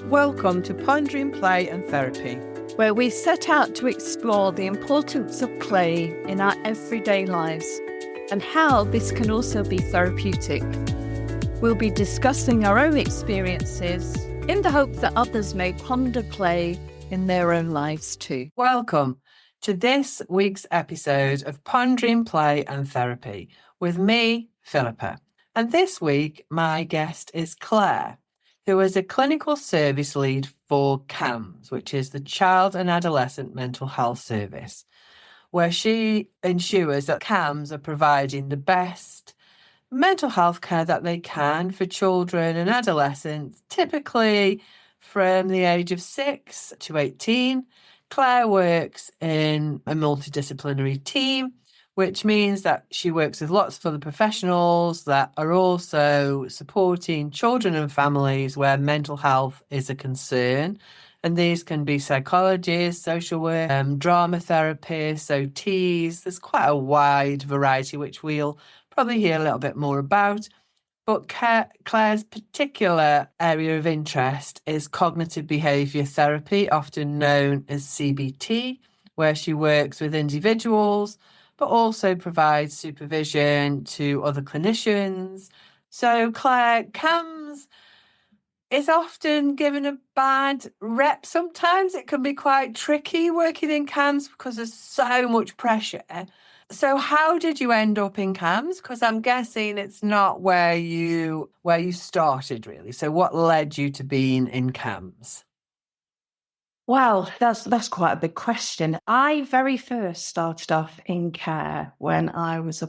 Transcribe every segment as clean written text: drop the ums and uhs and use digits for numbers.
Welcome to Pondering Play and Therapy, where we set out to explore the importance of play in our everyday lives and how this can also be therapeutic. We'll be discussing our own experiences in the hope that others may ponder play in their own lives too. Welcome to this week's episode of Pondering Play and Therapy with me, Philippa. And this week, my guest is Claire, who is a clinical service lead for CAMHS, which is the Child and Adolescent Mental Health Service, where she ensures that CAMHS are providing the best mental health care that they can for children and adolescents, typically from the age of 6 to 18. Claire works in a multidisciplinary team, which means that she works with lots of other professionals that are also supporting children and families where mental health is a concern. And these can be psychologists, social work, drama therapists, OTs. There's quite a wide variety, which we'll probably hear a little bit more about. But Claire's particular area of interest is cognitive behaviour therapy, often known as CBT, where she works with individuals, but also provides supervision to other clinicians. So Claire, CAMHS is often given a bad rep. Sometimes it can be quite tricky working in CAMHS because there's so much pressure. So how did you end up in CAMHS? Because I'm guessing it's not where you started, really. So what led you to being in CAMHS? Well, that's quite a big question. I very first started off in care when I was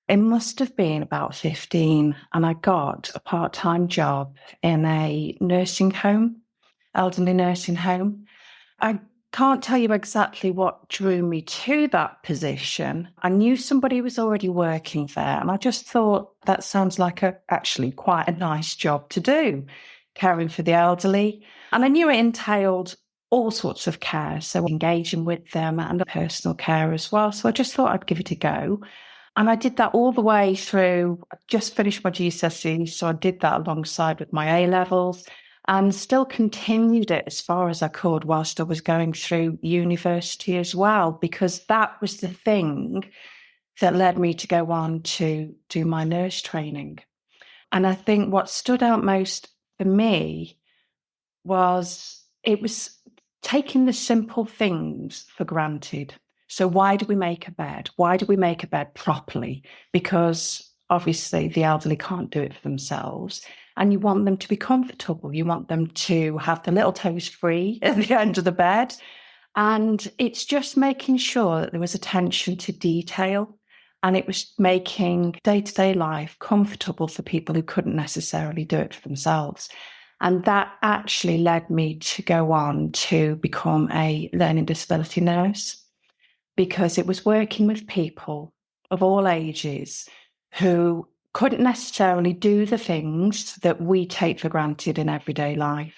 it must have been about 15, and I got a part-time job in a nursing home, elderly nursing home. I can't tell you exactly what drew me to that position. I knew somebody was already working there, and I just thought that sounds like actually quite a nice job to do, caring for the elderly. And I knew it entailed all sorts of care, so engaging with them and personal care as well. So I just thought I'd give it a go. And I did that all the way through. I just finished my GCSE, so I did that alongside with my A-levels and still continued it as far as I could whilst I was going through university as well, because that was the thing that led me to go on to do my nurse training. And I think what stood out most for me was taking the simple things for granted. So why do we make a bed? Why do we make a bed properly? Because obviously the elderly can't do it for themselves. And you want them to be comfortable. You want them to have the little toes free at the end of the bed. And it's just making sure that there was attention to detail. And it was making day-to-day life comfortable for people who couldn't necessarily do it for themselves. And that actually led me to go on to become a learning disability nurse, because it was working with people of all ages who couldn't necessarily do the things that we take for granted in everyday life.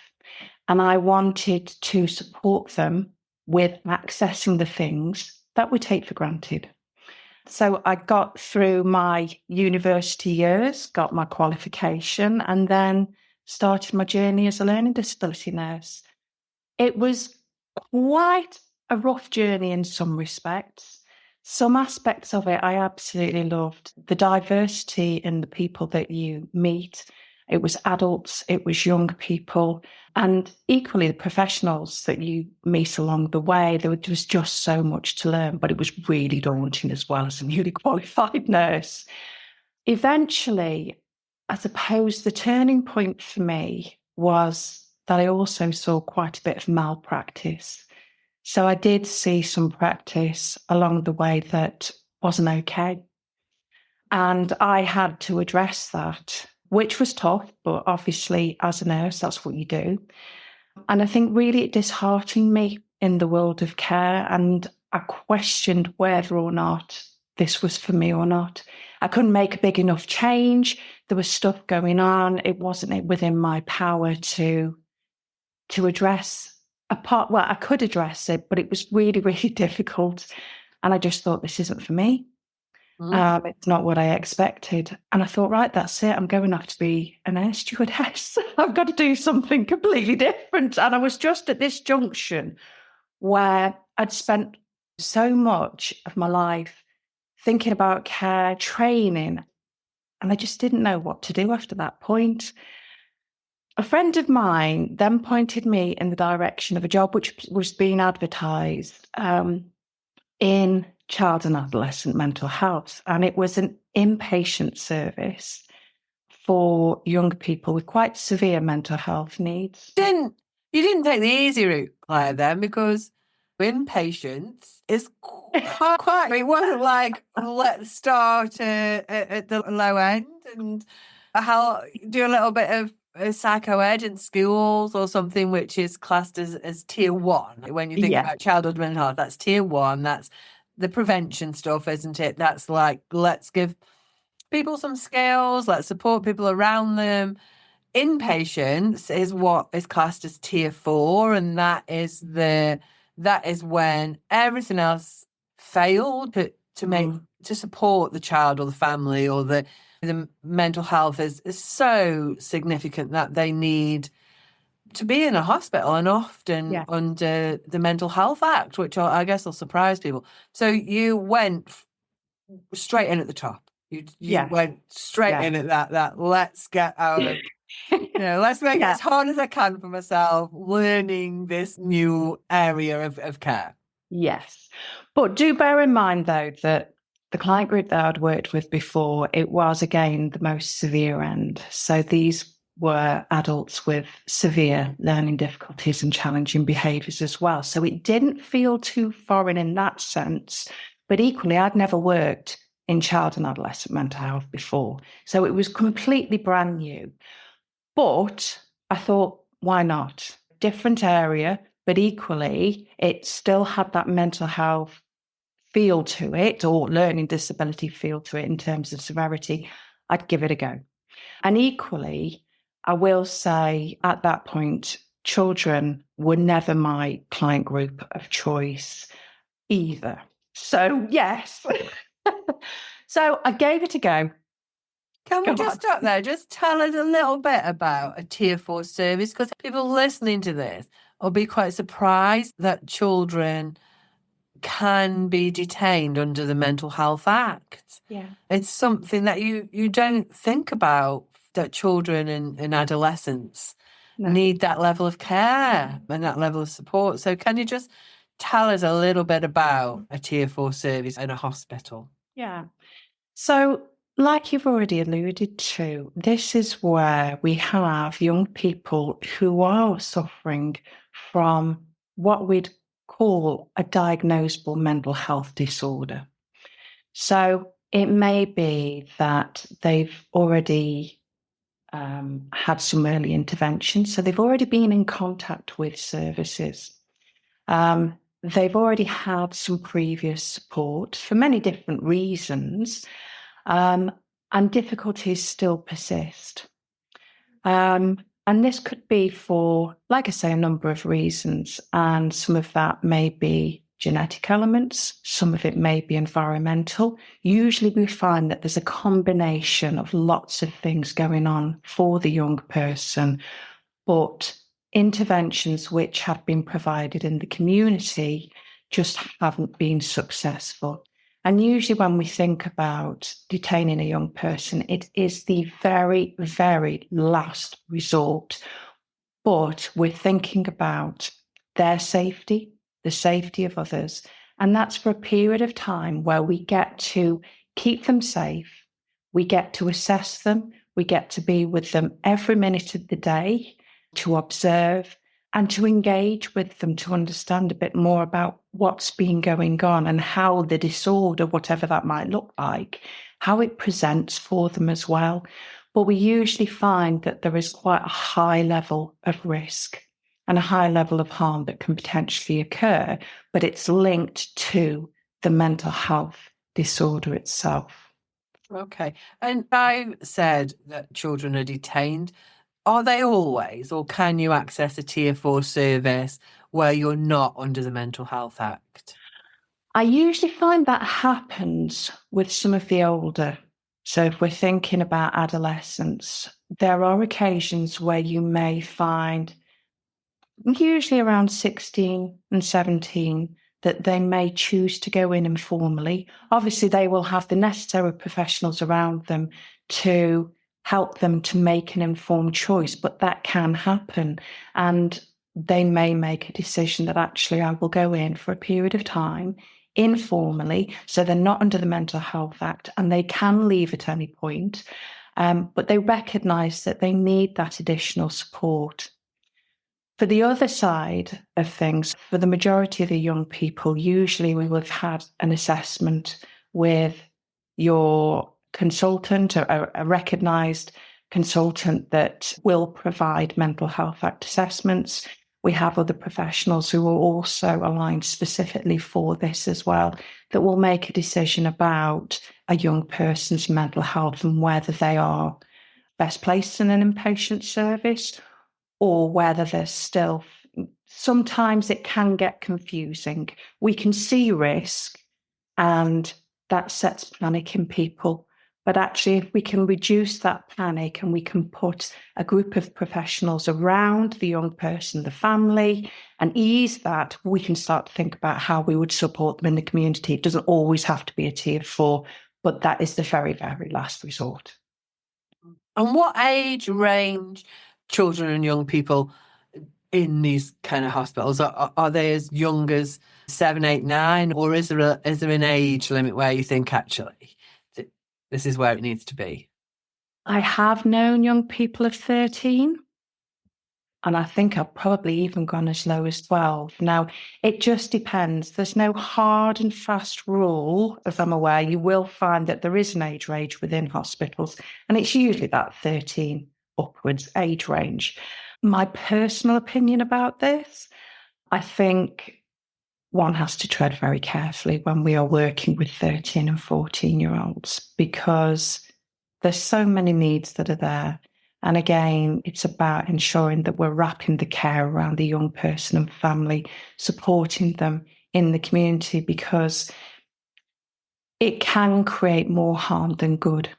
And I wanted to support them with accessing the things that we take for granted. So I got through my university years, got my qualification, and then started my journey as a learning disability nurse. It was quite a rough journey in some respects. Some aspects of it I absolutely loved. The diversity in the people that you meet. It was adults, it was young people, and equally the professionals that you meet along the way. There was just so much to learn, but it was really daunting as well as a newly qualified nurse. Eventually, I suppose the turning point for me was that I also saw quite a bit of malpractice. So I did see some practice along the way that wasn't okay. And I had to address that, which was tough, but obviously as a nurse, that's what you do. And I think really it disheartened me in the world of care, and I questioned whether or not this was for me or not. I couldn't make a big enough change. There was stuff going on. It wasn't within my power to address I could address it, but it was really, really difficult. And I just thought, this isn't for me. It's not what I expected. And I thought, right, that's it. I'm going to have to be an air stewardess. I've got to do something completely different. And I was just at this junction where I'd spent so much of my life thinking about care, training, and I just didn't know what to do after that point. A friend of mine then pointed me in the direction of a job which was being advertised in child and adolescent mental health. And it was an inpatient service for young people with quite severe mental health needs. You didn't take the easy route, Claire, then, because inpatients is quite. It wasn't like, let's start at the low end and do a little bit of psycho ed in schools or something, which is classed as tier 1. When you think about childhood mental health, that's tier 1. That's the prevention stuff, isn't it? That's like, let's give people some skills, let's support people around them. Inpatients is what is classed as tier 4, and that is when everything else failed to support the child or the family, or the mental health is so significant that they need to be in a hospital, and often under the Mental Health Act, which I guess will surprise people. So you went straight in at the top. You went straight in at that. Let's get out of. Let's make it as hard as I can for myself, learning this new area of care. Yes. But do bear in mind, though, that the client group that I'd worked with before, it was, again, the most severe end. So these were adults with severe learning difficulties and challenging behaviours as well. So it didn't feel too foreign in that sense. But equally, I'd never worked in child and adolescent mental health before. So it was completely brand new. But I thought, why not? Different area, but equally, it still had that mental health feel to it, or learning disability feel to it in terms of severity. I'd give it a go. And equally, I will say at that point, children were never my client group of choice either. So, yes. So I gave it a go. Can we just stop there? Just tell us a little bit about a tier 4 service, because people listening to this will be quite surprised that children can be detained under the Mental Health Act. Yeah. It's something that you don't think about, that children and adolescents need that level of care and that level of support. So can you just tell us a little bit about a tier 4 service in a hospital? Yeah. So, like you've already alluded to, this is where we have young people who are suffering from what we'd call a diagnosable mental health disorder. So it may be that they've already had some early intervention, so they've already been in contact with services. They've already had some previous support for many different reasons, and difficulties still persist. And this could be for, like I say, a number of reasons. And some of that may be genetic elements, some of it may be environmental. Usually we find that there's a combination of lots of things going on for the young person, but interventions which have been provided in the community just haven't been successful. And usually when we think about detaining a young person, it is the very, very last resort. But we're thinking about their safety, the safety of others. And that's for a period of time where we get to keep them safe, we get to assess them, we get to be with them every minute of the day, to observe and to engage with them, to understand a bit more about what's been going on and how the disorder, whatever that might look like, how it presents for them as well. But we usually find that there is quite a high level of risk and a high level of harm that can potentially occur, but it's linked to the mental health disorder itself. Okay. And I said that children are detained. Are they always, or can you access a tier 4 service where you're not under the Mental Health Act? I usually find that happens with some of the older. So if we're thinking about adolescents, there are occasions where you may find, usually around 16 and 17, that they may choose to go in informally. Obviously, they will have the necessary professionals around them to help them to make an informed choice, but that can happen. And they may make a decision that actually I will go in for a period of time informally, so they're not under the Mental Health Act and they can leave at any point. But they recognise that they need that additional support. For the other side of things, for the majority of the young people, usually we will have had an assessment with your consultant, a recognised consultant that will provide Mental Health Act assessments. We have other professionals who are also aligned specifically for this as well, that will make a decision about a young person's mental health and whether they are best placed in an inpatient service or whether there's still, sometimes it can get confusing. We can see risk and that sets panic in people. But actually, if we can reduce that panic and we can put a group of professionals around the young person, the family, and ease that, we can start to think about how we would support them in the community. It doesn't always have to be a tier 4, but that is the very, very last resort. And what age range children and young people in these kind of hospitals? Are they as young as 7, 8, 9, or is there an age limit where you think actually this is where it needs to be? I have known young people of 13, and I think I've probably even gone as low as 12. Now, it just depends. There's no hard and fast rule, as I'm aware. You will find that there is an age range within hospitals, and it's usually that 13 upwards age range. My personal opinion about this, I think one has to tread very carefully when we are working with 13 and 14-year-olds, because there's so many needs that are there. And again, it's about ensuring that we're wrapping the care around the young person and family, supporting them in the community, because it can create more harm than good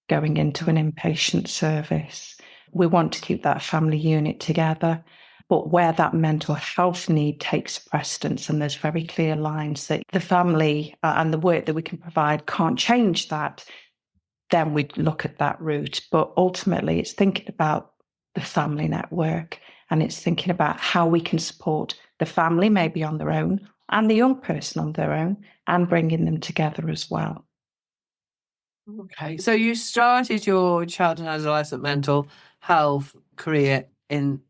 going into an inpatient service. We want to keep that family unit together, but where that mental health need takes precedence and there's very clear lines that the family and the work that we can provide can't change that, then we'd look at that route. But ultimately, it's thinking about the family network, and it's thinking about how we can support the family, maybe on their own, and the young person on their own, and bringing them together as well. Okay, so you started your child and adolescent mental health career in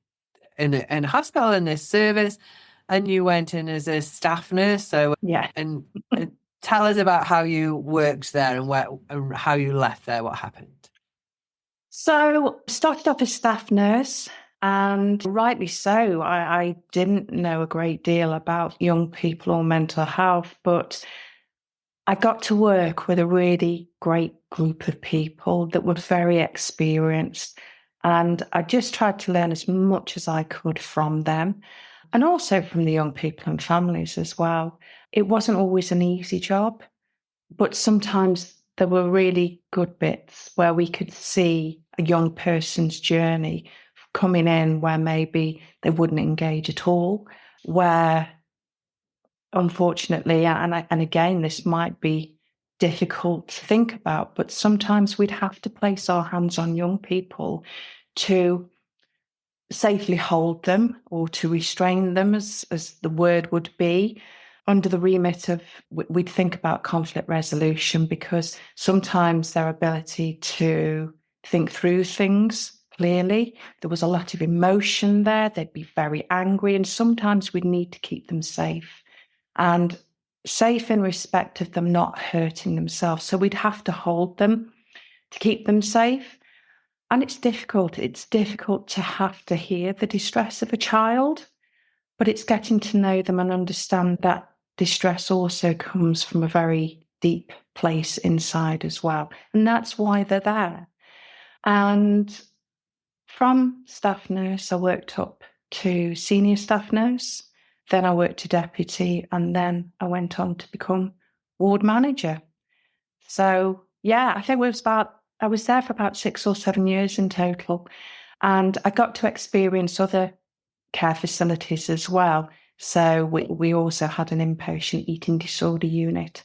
a hospital, in this service, and you went in as a staff nurse. So Yeah. and tell us about how you worked there and how you left there. What happened? So started off as staff nurse, and rightly so. I didn't know a great deal about young people or mental health, but I got to work with a really great group of people that were very experienced. And I just tried to learn as much as I could from them, and also from the young people and families as well. It wasn't always an easy job, but sometimes there were really good bits where we could see a young person's journey coming in where maybe they wouldn't engage at all, where unfortunately, and again, this might be difficult to think about, but sometimes we'd have to place our hands on young people to safely hold them or to restrain them, as the word would be, under the remit of, we'd think about conflict resolution, because sometimes their ability to think through things clearly, there was a lot of emotion there, they'd be very angry, and sometimes we'd need to keep them safe. And safe in respect of them not hurting themselves. So we'd have to hold them to keep them safe. And it's difficult. It's difficult to have to hear the distress of a child, but it's getting to know them and understand that distress also comes from a very deep place inside as well. And that's why they're there. And from staff nurse, I worked up to senior staff nurse. Then I worked to deputy, and then I went on to become ward manager. So yeah, I think I was there for about 6 or 7 years in total. And I got to experience other care facilities as well. So we also had an inpatient eating disorder unit.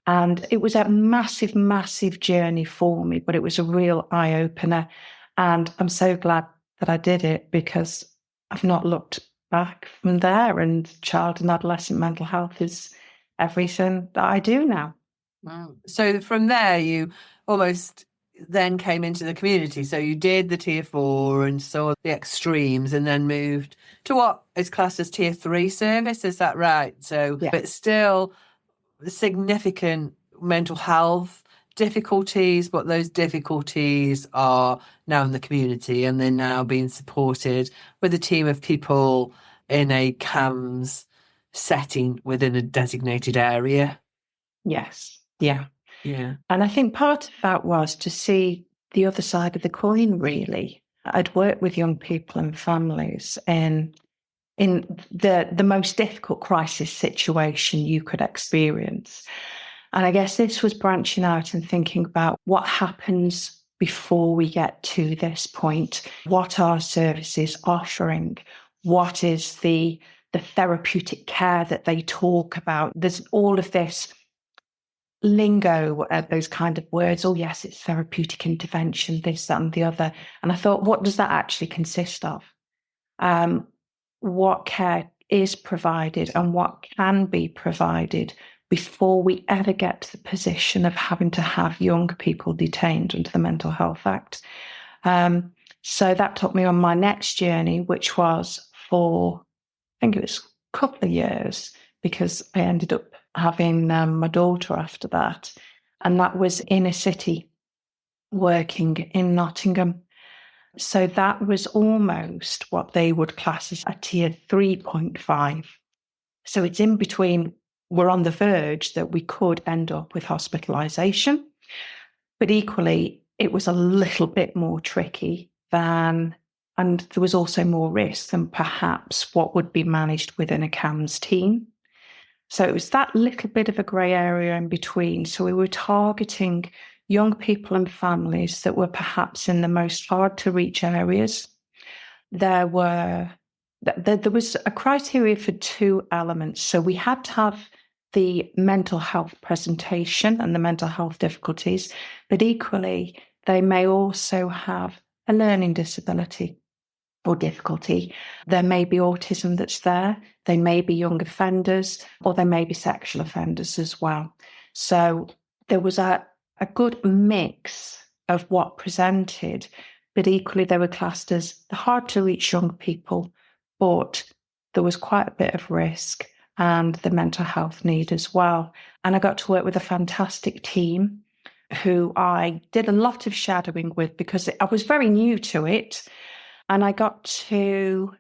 And it was a massive, massive journey for me, but it was a real eye-opener. And I'm so glad that I did it, because I've not looked back from there. And child and adolescent mental health is everything that I do now. Wow. So from there, you almost then came into the community. So you did the tier 4 and saw the extremes, and then moved to what is classed as tier 3 service. Is that right? So, Yeah. but still significant mental health difficulties, but those difficulties are now in the community, and they're now being supported with a team of people in a CAMHS setting within a designated area. Yes. Yeah. Yeah. And I think part of that was to see the other side of the coin, really. I'd worked with young people and families in the most difficult crisis situation you could experience. And I guess this was branching out and thinking about what happens before we get to this point. What are services offering? What is the therapeutic care that they talk about? There's all of this lingo, those kind of words. Oh, yes, it's therapeutic intervention, this, that, and the other. And I thought, what does that actually consist of? What care is provided and what can be provided before we ever get to the position of having to have young people detained under the Mental Health Act. So that took me on my next journey, which was for, I think it was a couple of years, because I ended up having my daughter after that. And that was in a city, working in Nottingham. So that was almost what they would class as a tier 3.5. So it's in between. We're on the verge that we could end up with hospitalisation. But equally, it was a little bit more tricky and there was also more risk than perhaps what would be managed within a CAMHS team. So it was that little bit of a grey area in between. So we were targeting young people and families that were perhaps in the most hard to reach areas. There was a criteria for 2 elements. So we had to have the mental health presentation and the mental health difficulties, but equally, they may also have a learning disability or difficulty. There may be autism that's there. They may be young offenders, or they may be sexual offenders as well. So there was a good mix of what presented, but equally they were classed as the hard to reach young people, but there was quite a bit of risk and the mental health need as well. And I got to work with a fantastic team who I did a lot of shadowing with, because I was very new to it. And I got to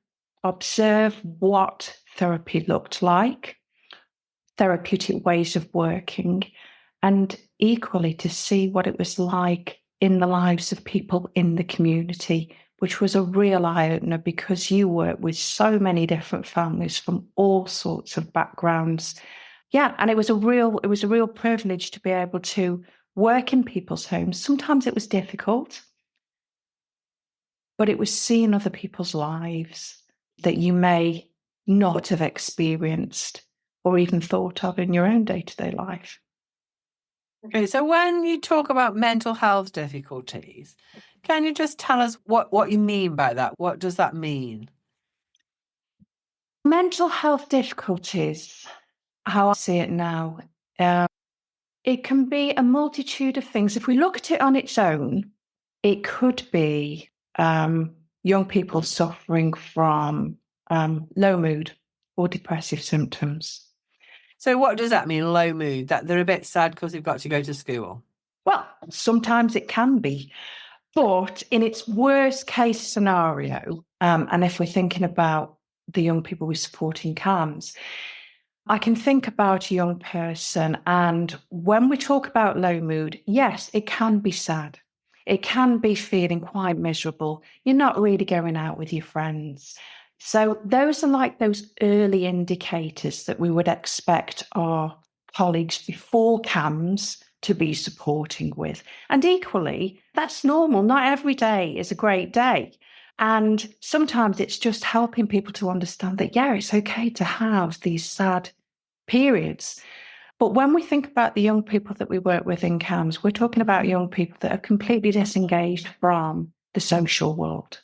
observe what therapy looked like, therapeutic ways of working, and equally to see what it was like in the lives of people in the community, which was a real eye-opener, because you work with so many different families from all sorts of backgrounds. Yeah, and it was a real privilege to be able to work in people's homes. Sometimes it was difficult, but it was seeing other people's lives that you may not have experienced or even thought of in your own day-to-day life. Okay, so when you talk about mental health difficulties, can you just tell us what you mean by that? What does that mean? Mental health difficulties, how I see it now, it can be a multitude of things. If we look at it on its own, it could be young people suffering from low mood or depressive symptoms. So what does that mean, low mood? That they're a bit sad because they've got to go to school? Well, sometimes it can be. But in its worst case scenario, and if we're thinking about the young people we support in CAMHS, I can think about a young person, and when we talk about low mood, yes, it can be sad. It can be feeling quite miserable. You're not really going out with your friends. So those are like those early indicators that we would expect our colleagues before CAMHS to be supporting with. And equally, that's normal. Not every day is a great day. And sometimes it's just helping people to understand that, yeah, it's okay to have these sad periods. But when we think about the young people that we work with in CAMHS, we're talking about young people that are completely disengaged from the social world.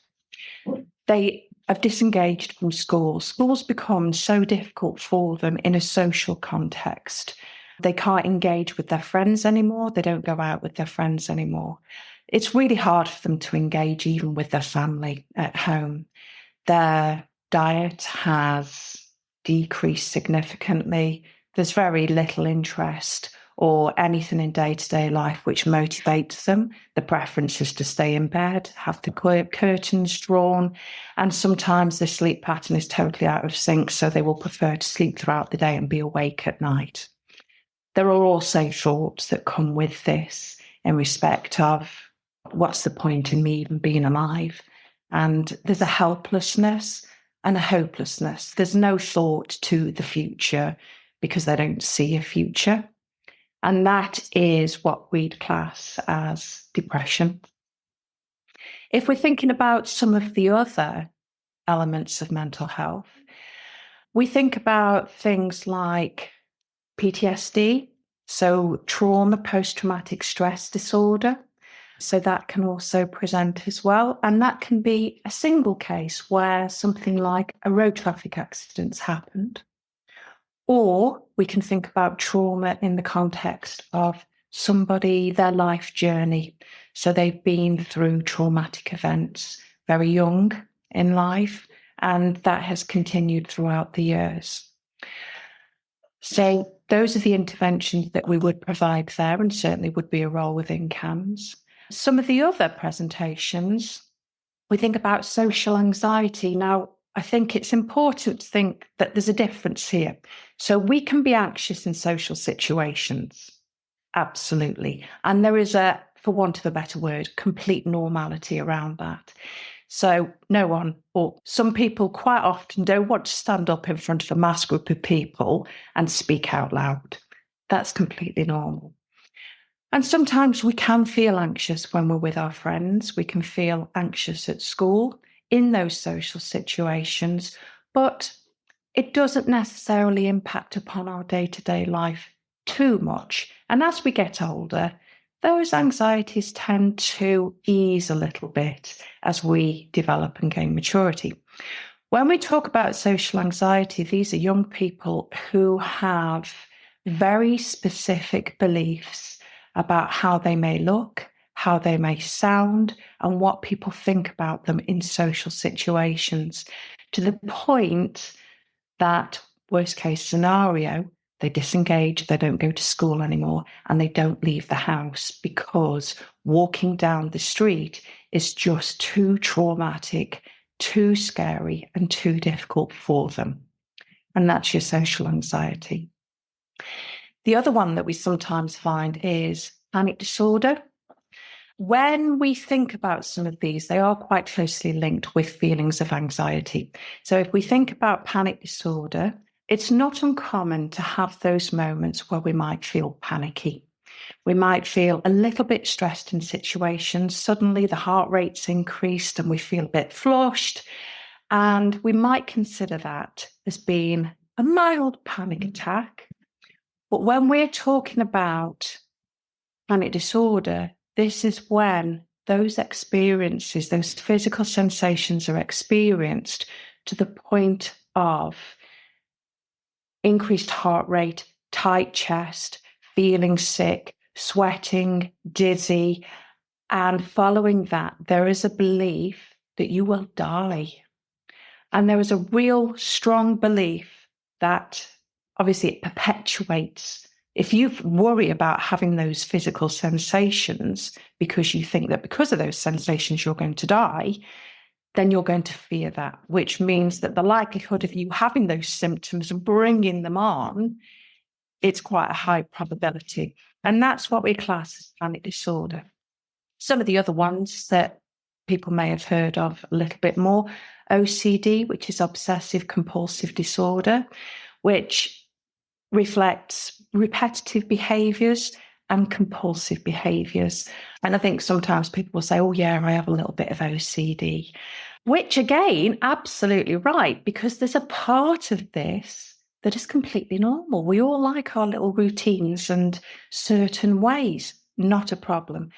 They have disengaged from school. School's become so difficult for them in a social context. They can't engage with their friends anymore. They don't go out with their friends anymore. It's really hard for them to engage even with their family at home. Their diet has decreased significantly. There's very little interest or anything in day-to-day life which motivates them. The preference is to stay in bed, have the curtains drawn, and sometimes the sleep pattern is totally out of sync, so they will prefer to sleep throughout the day and be awake at night. There are also thoughts that come with this in respect of, what's the point in me even being alive? And there's a helplessness and a hopelessness. There's no thought to the future because they don't see a future. And that is what we'd class as depression. If we're thinking about some of the other elements of mental health, we think about things like PTSD, so trauma, post-traumatic stress disorder. So that can also present as well. And that can be a single case where something like a road traffic accident's happened. Or we can think about trauma in the context of somebody, their life journey. So they've been through traumatic events very young in life, and that has continued throughout the years. So those are the interventions that we would provide there, and certainly would be a role within CAMHS. Some of the other presentations, we think about social anxiety. Now, I think it's important to think that there's a difference here. So we can be anxious in social situations, absolutely. And there is a, for want of a better word, complete normality around that. So no one, or some people quite often don't want to stand up in front of a mass group of people and speak out loud. That's completely normal. And sometimes we can feel anxious when we're with our friends. We can feel anxious at school in those social situations, but it doesn't necessarily impact upon our day-to-day life too much. And as we get older, those anxieties tend to ease a little bit as we develop and gain maturity. When we talk about social anxiety, these are young people who have very specific beliefs about how they may look, how they may sound, and what people think about them in social situations, to the point that, worst case scenario, they disengage, they don't go to school anymore, and they don't leave the house because walking down the street is just too traumatic, too scary, and too difficult for them. And that's your social anxiety. The other one that we sometimes find is panic disorder. When we think about some of these, they are quite closely linked with feelings of anxiety. So if we think about panic disorder, it's not uncommon to have those moments where we might feel panicky. We might feel a little bit stressed in situations. Suddenly the heart rate's increased and we feel a bit flushed. And we might consider that as being a mild panic attack. But when we're talking about panic disorder, this is when those experiences, those physical sensations are experienced to the point of increased heart rate, tight chest, feeling sick, sweating, dizzy. And following that, there is a belief that you will die. And there is a real strong belief that obviously it perpetuates. If you worry about having those physical sensations because you think that because of those sensations you're going to die, then you're going to fear that, which means that the likelihood of you having those symptoms and bringing them on, it's quite a high probability. And that's what we class as panic disorder. Some of the other ones that people may have heard of a little bit more. OCD, which is obsessive compulsive disorder, which reflects repetitive behaviours and compulsive behaviours. And I think sometimes people will say, oh, yeah, I have a little bit of OCD, which again, absolutely right, because there's a part of this that is completely normal. We all like our little routines and certain ways, not a problem.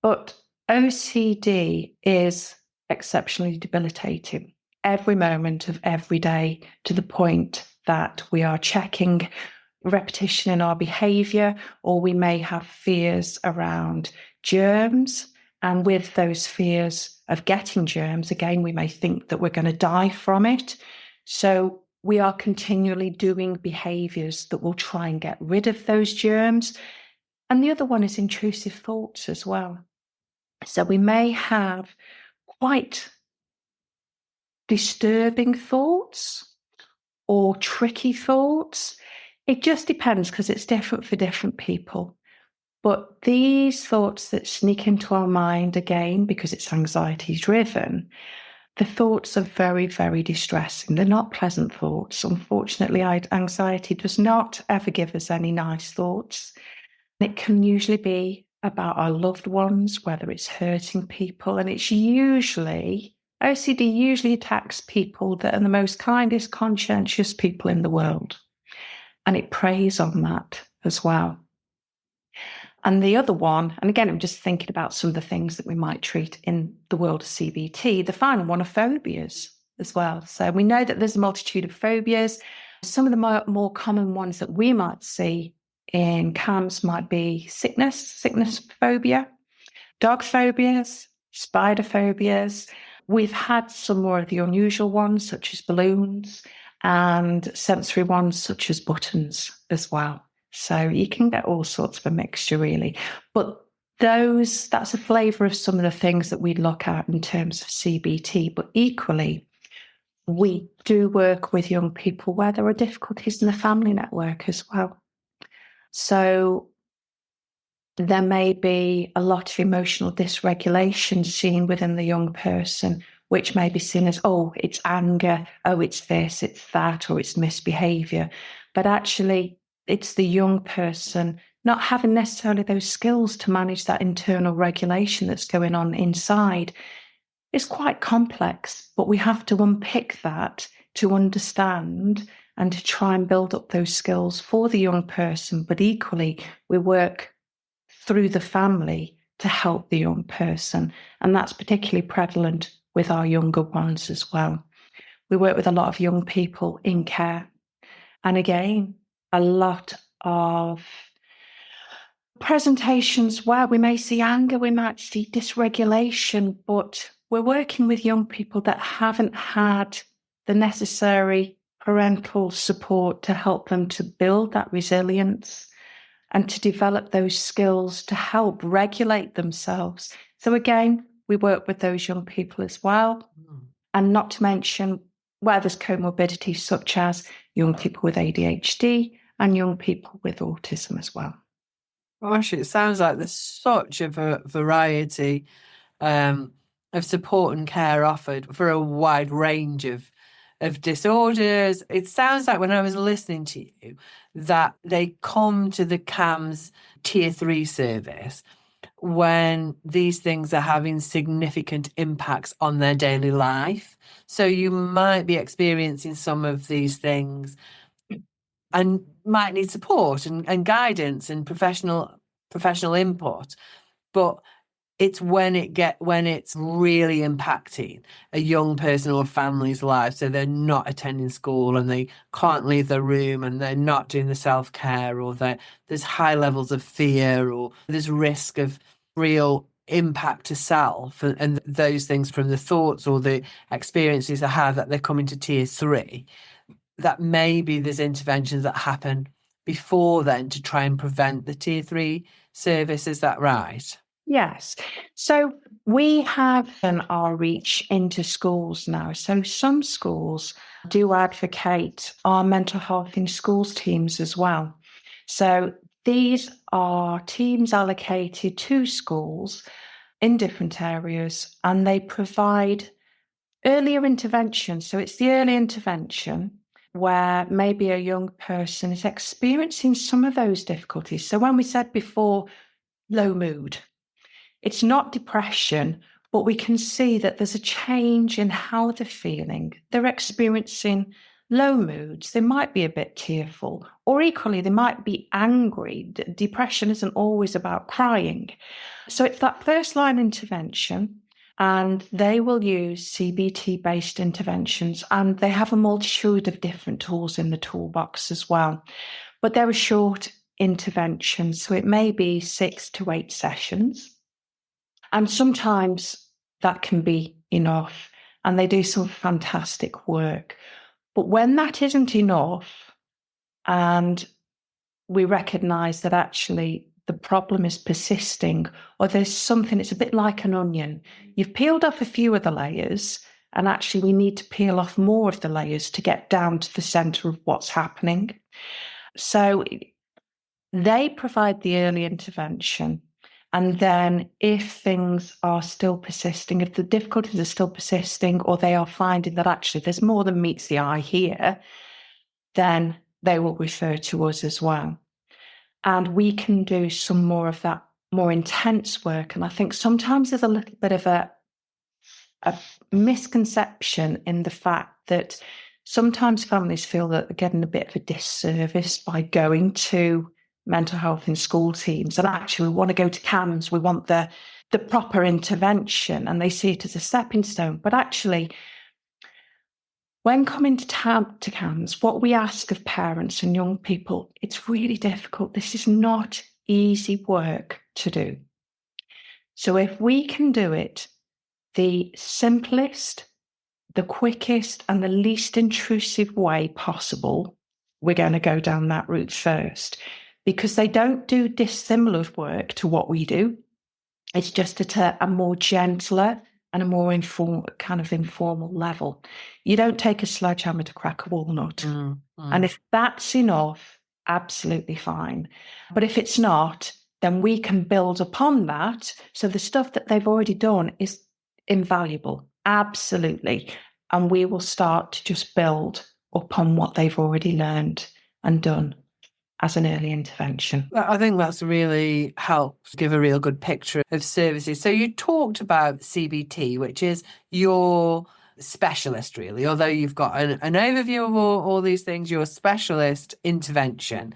But OCD is exceptionally debilitating every moment of every day, to the point that we are checking repetition in our behaviour, or we may have fears around germs. And with those fears of getting germs, again, we may think that we're going to die from it. So we are continually doing behaviours that will try and get rid of those germs. And the other one is intrusive thoughts as well. So we may have quite disturbing thoughts or tricky thoughts. It just depends, because it's different for different people. But these thoughts that sneak into our mind, again, because it's anxiety driven, the thoughts are very, very distressing. They're not pleasant thoughts. Unfortunately, anxiety does not ever give us any nice thoughts. It can usually be about our loved ones, whether it's hurting people. And it's usually, OCD usually attacks people that are the most kindest, conscientious people in the world. And it preys on that as well. And the other one, and again, I'm just thinking about some of the things that we might treat in the world of CBT, the final one are phobias as well. So we know that there's a multitude of phobias. Some of the more common ones that we might see in CAMHS might be sickness phobia, dog phobias, spider phobias. We've had some more of the unusual ones, such as balloons, and sensory ones, such as buttons as well. So you can get all sorts of a mixture, really. But that's a flavour of some of the things that we look at in terms of CBT. But equally, we do work with young people where there are difficulties in the family network as well. So there may be a lot of emotional dysregulation seen within the young person, which may be seen as, oh, it's anger, oh, it's this, it's that, or it's misbehaviour. But actually, it's the young person not having necessarily those skills to manage that internal regulation that's going on inside. It's quite complex, but we have to unpick that to understand and to try and build up those skills for the young person. But equally, we work through the family to help the young person. And that's particularly prevalent with our younger ones as well. We work with a lot of young people in care. And again, a lot of presentations where we may see anger, we might see dysregulation, but we're working with young people that haven't had the necessary parental support to help them to build that resilience and to develop those skills to help regulate themselves. So again, we work with those young people as well. And not to mention where there's comorbidities such as young people with ADHD and young people with autism as well. Gosh, it sounds like there's such a variety of support and care offered for a wide range of disorders. It sounds like when I was listening to you that they come to the CAMHS Tier 3 service when these things are having significant impacts on their daily life. So you might be experiencing some of these things and might need support and guidance and professional input. But it's when it's really impacting a young person or family's life. So they're not attending school and they can't leave their room and they're not doing the self-care, or there's high levels of fear, or there's risk of real impact to self and those things from the thoughts or the experiences they have, that they're coming to Tier 3. That maybe there's interventions that happen before then to try and prevent the Tier 3 service. Is that right? Yes. So we have our reach into schools now. So some schools do advocate our mental health in schools teams as well. So these are teams allocated to schools in different areas, and they provide earlier intervention. So it's the early intervention where maybe a young person is experiencing some of those difficulties. So when we said before, low mood, it's not depression, but we can see that there's a change in how they're feeling. They're experiencing low moods. They might be a bit tearful, or equally, they might be angry. Depression isn't always about crying. So it's that first line intervention, and they will use CBT-based interventions, and they have a multitude of different tools in the toolbox as well. But they're a short intervention, so it may be 6 to 8 sessions. And sometimes that can be enough, and they do some fantastic work. But when that isn't enough, and we recognise that actually the problem is persisting, or there's something, it's a bit like an onion. You've peeled off a few of the layers, and actually we need to peel off more of the layers to get down to the centre of what's happening. So they provide the early intervention. And then if things are still persisting, if the difficulties are still persisting, or they are finding that actually there's more than meets the eye here, then they will refer to us as well. And we can do some more of that more intense work. And I think sometimes there's a little bit of a misconception in the fact that sometimes families feel that they're getting a bit of a disservice by going to mental health in school teams. And actually, we want to go to CAMHS, we want the proper intervention, and they see it as a stepping stone. But actually, when coming to CAMHS, what we ask of parents and young people, it's really difficult. This is not easy work to do. So if we can do it the simplest, the quickest, and the least intrusive way possible, we're going to go down that route first, because they don't do dissimilar work to what we do. It's just at a more gentler and a more informal level. You don't take a sledgehammer to crack a walnut. And if that's enough, absolutely fine. But if it's not, then we can build upon that. So the stuff that they've already done is invaluable, absolutely. And we will start to just build upon what they've already learned and done as an early intervention. I think that's really helped give a real good picture of services. So you talked about CBT, which is your specialist, really, although you've got an overview of all these things, your specialist intervention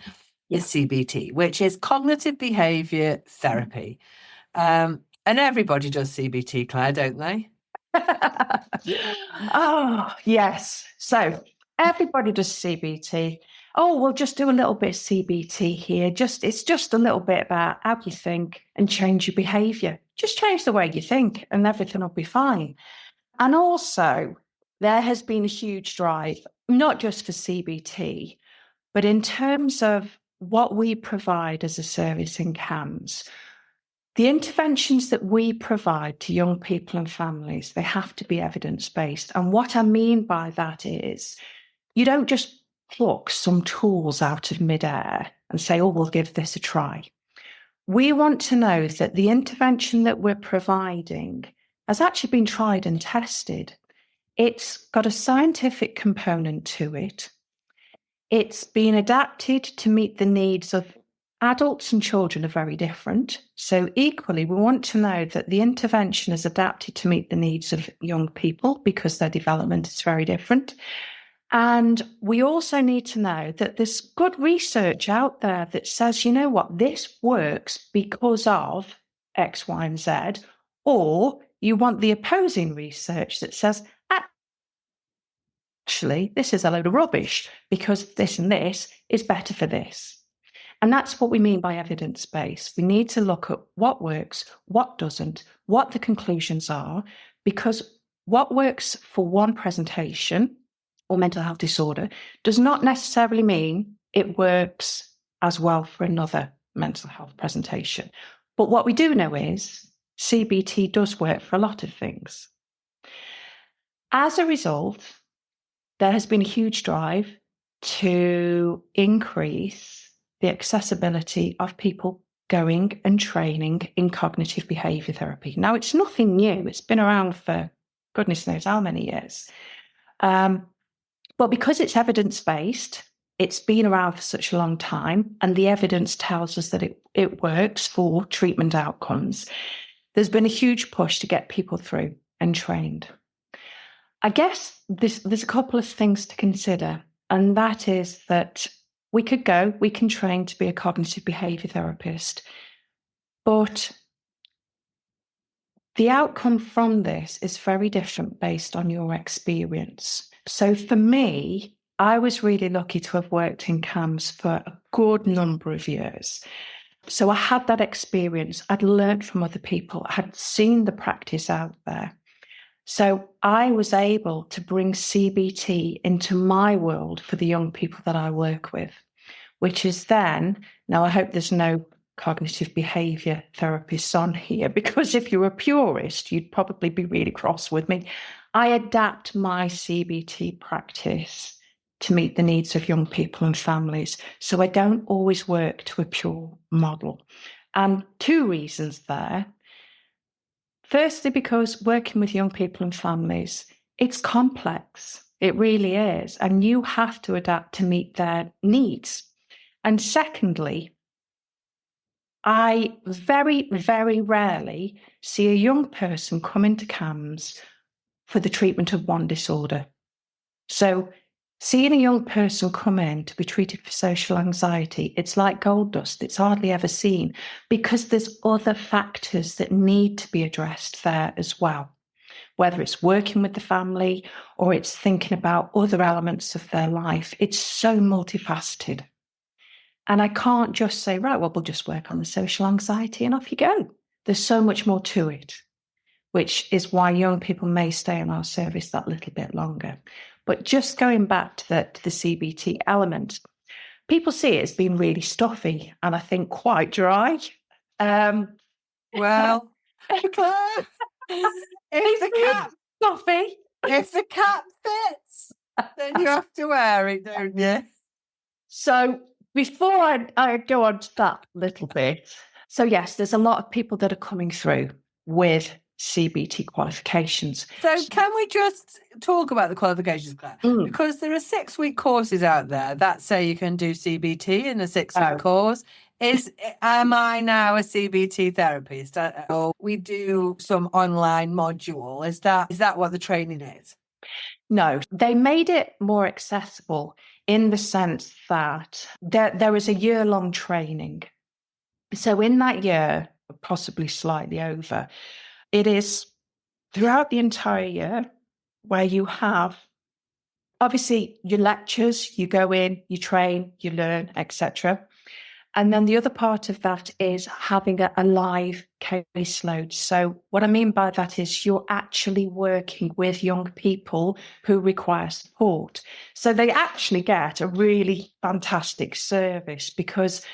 is CBT, which is cognitive behaviour therapy. And everybody does CBT, Claire, don't they? Oh, yes. So everybody does CBT. Oh, we'll just do a little bit of CBT here. It's just a little bit about how you think and change your behaviour. Just change the way you think and everything will be fine. And also, there has been a huge drive, not just for CBT, but in terms of what we provide as a service in CAMHS. The interventions that we provide to young people and families, they have to be evidence-based. And what I mean by that is you don't just pluck some tools out of midair and say, oh, we'll give this a try. We want to know that the intervention that we're providing has actually been tried and tested. It's got a scientific component to it. It's been adapted to meet the needs of adults and children are very different. So equally, we want to know that the intervention is adapted to meet the needs of young people because their development is very different. And we also need to know that there's good research out there that says, you know what, this works because of X, Y, and Z. Or you want the opposing research that says, actually, this is a load of rubbish because this and this is better for this. And that's what we mean by evidence-based. We need to look at what works, what doesn't, what the conclusions are, because what works for one presentation or mental health disorder does not necessarily mean it works as well for another mental health presentation. But what we do know is CBT does work for a lot of things. As a result, there has been a huge drive to increase the accessibility of people going and training in cognitive behaviour therapy. Now, it's nothing new. It's been around for goodness knows how many years. But because it's evidence-based, it's been around for such a long time, and the evidence tells us that it works for treatment outcomes. There's been a huge push to get people through and trained. I guess there's a couple of things to consider, and that is that we can train to be a cognitive behaviour therapist, but the outcome from this is very different based on your experience. So for me, I was really lucky to have worked in CAMHS for a good number of years. So I had that experience. I'd learned from other people. I had seen the practice out there. So I was able to bring CBT into my world for the young people that I work with, which is then, now I hope there's no cognitive behaviour therapists on here, because if you're a purist, you'd probably be really cross with me. I adapt my CBT practice to meet the needs of young people and families. So I don't always work to a pure model. And two reasons there. Firstly, because working with young people and families, it's complex. It really is. And you have to adapt to meet their needs. And secondly, I very, very rarely see a young person come into CAMHS for the treatment of one disorder. So seeing a young person come in to be treated for social anxiety, it's like gold dust. It's hardly ever seen, because there's other factors that need to be addressed there as well, whether it's working with the family or it's thinking about other elements of their life. It's so multifaceted. And I can't just say, right, well, we'll just work on the social anxiety and off you go. There's so much more to it, which is why young people may stay in our service that little bit longer. But just going back to the CBT element, people see it as being really stuffy and I think quite dry. Well, Claire, if the cap fits, then you have to wear it, don't you? So before I go on to that little bit, so yes, there's a lot of people that are coming through with CBT qualifications. So can we just talk about the qualifications, Claire? Because there are 6-week courses out there that say you can do CBT in a 6-week course. Am I now a CBT therapist? Or we do some online module. Is that what the training is? No, they made it more accessible in the sense that there is a year-long training. So in that year, possibly slightly over, it is throughout the entire year where you have, obviously, your lectures, you go in, you train, you learn, etc. And then the other part of that is having a live caseload. So what I mean by that is you're actually working with young people who require support. So they actually get a really fantastic service, because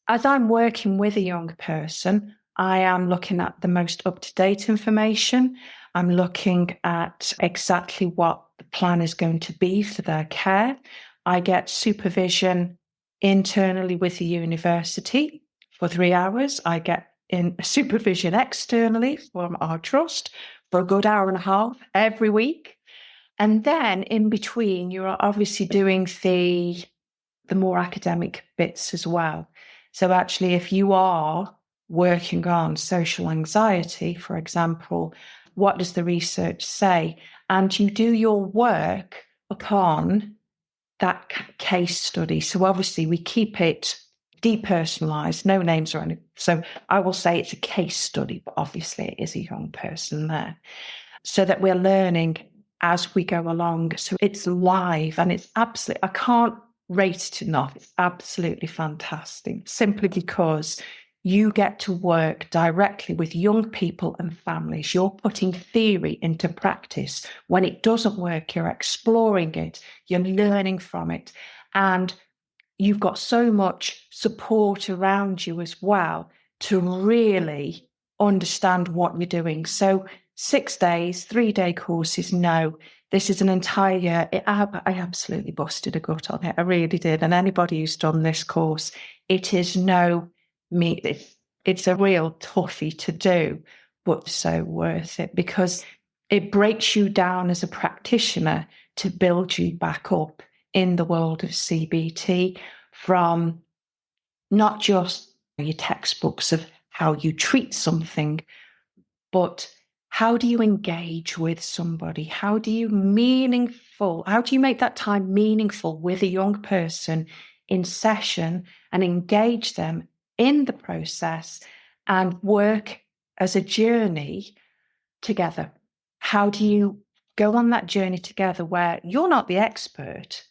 as I'm working with a young person, I am looking at the most up-to-date information. I'm looking at exactly what the plan is going to be for their care. I get supervision internally with the university for 3 hours. I get in supervision externally from our trust for a good hour and a half every week. And then in between, you're obviously doing the more academic bits as well. So actually, if you are working on social anxiety, for example, what does the research say? And you do your work upon that case study. So obviously we keep it depersonalized, no names or anything. So I will say it's a case study, but obviously it is a young person there, so that we're learning as we go along. So it's live and it's absolutely, I can't rate it enough. It's absolutely fantastic, simply because you get to work directly with young people and families. You're putting theory into practice. When it doesn't work, you're exploring it, you're learning from it, and you've got so much support around you as well to really understand what you're doing. So 6 days, 3-day courses, no. This is an entire year. I absolutely busted a gut on it. I really did. And anybody who's done this course, it is no me. It's a real toughie to do, but so worth it because it breaks you down as a practitioner to build you back up in the world of CBT from not just your textbooks of how you treat something, but how do you engage with somebody? How do you make that time meaningful with a young person in session and engage them in the process and work as a journey together? How do you go on that journey together where you're not the expert?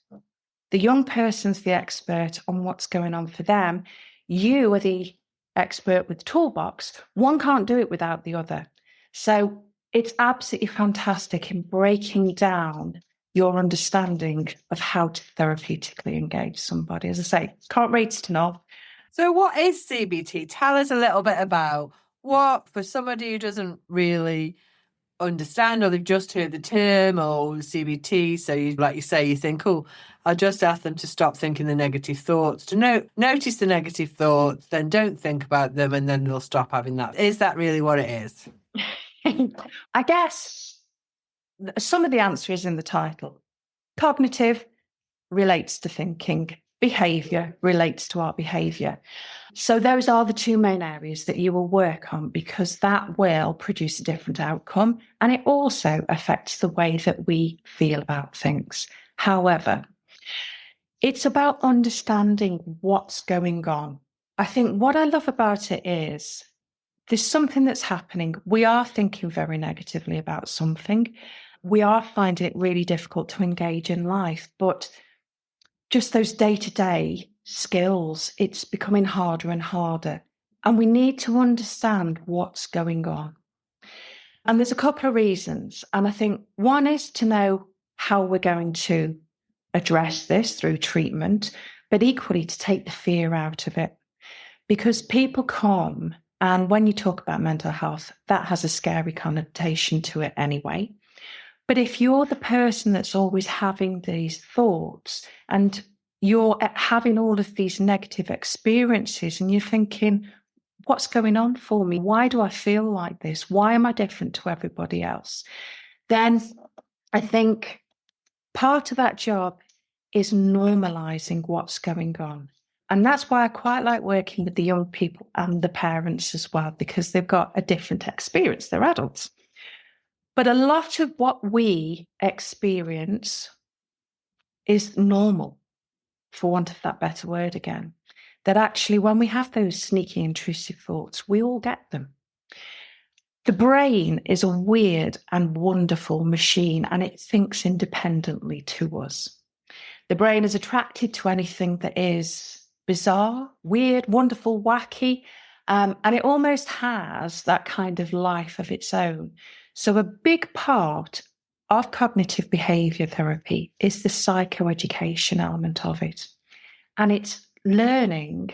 The young person's the expert on what's going on for them. You are the expert with the toolbox. One can't do it without the other. So it's absolutely fantastic in breaking down your understanding of how to therapeutically engage somebody. As I say, can't rate it enough. So what is CBT? Tell us a little bit about what, for somebody who doesn't really understand or they've just heard the term or CBT, so you, like you say, you think, oh, I'll just ask them to stop thinking the negative thoughts, to notice the negative thoughts, then don't think about them, and then they'll stop having that. Is that really what it is? I guess some of the answer is in the title. Cognitive relates to thinking. Behaviour relates to our behaviour. So those are the two main areas that you will work on because that will produce a different outcome and it also affects the way that we feel about things. However, it's about understanding what's going on. I think what I love about it is there's something that's happening. We are thinking very negatively about something. We are finding it really difficult to engage in life, but just those day-to-day skills, it's becoming harder and harder. And we need to understand what's going on. And there's a couple of reasons. And I think one is to know how we're going to address this through treatment, but equally to take the fear out of it. Because people come, and when you talk about mental health, that has a scary connotation to it anyway. But if you're the person that's always having these thoughts and you're having all of these negative experiences and you're thinking, what's going on for me? Why do I feel like this? Why am I different to everybody else? Then I think part of that job is normalizing what's going on. And that's why I quite like working with the young people and the parents as well, because they've got a different experience. They're adults. But a lot of what we experience is normal, for want of that better word again. That actually, when we have those sneaky, intrusive thoughts, we all get them. The brain is a weird and wonderful machine, and it thinks independently to us. The brain is attracted to anything that is bizarre, weird, wonderful, wacky, and it almost has that kind of life of its own. So a big part of cognitive behaviour therapy is the psychoeducation element of it. And it's learning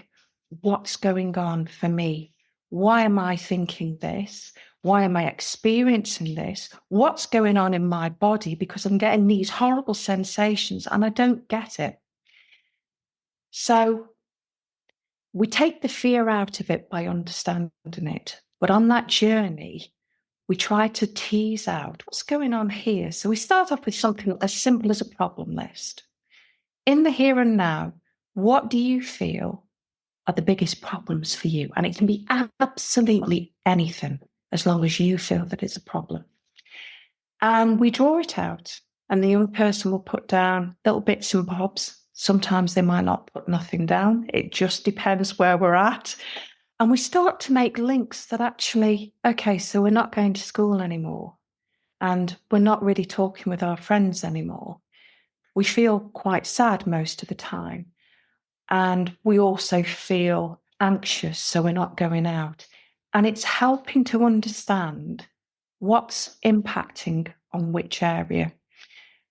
what's going on for me. Why am I thinking this? Why am I experiencing this? What's going on in my body? Because I'm getting these horrible sensations and I don't get it. So we take the fear out of it by understanding it. But on that journey, we try to tease out what's going on here. So we start off with something as simple as a problem list. In the here and now, what do you feel are the biggest problems for you? And it can be absolutely anything, as long as you feel that it's a problem. And we draw it out, and the young person will put down little bits and bobs. Sometimes they might not put nothing down. It just depends where we're at. And we start to make links that actually, okay, so we're not going to school anymore, and we're not really talking with our friends anymore. We feel quite sad most of the time. And we also feel anxious, so we're not going out. And it's helping to understand what's impacting on which area.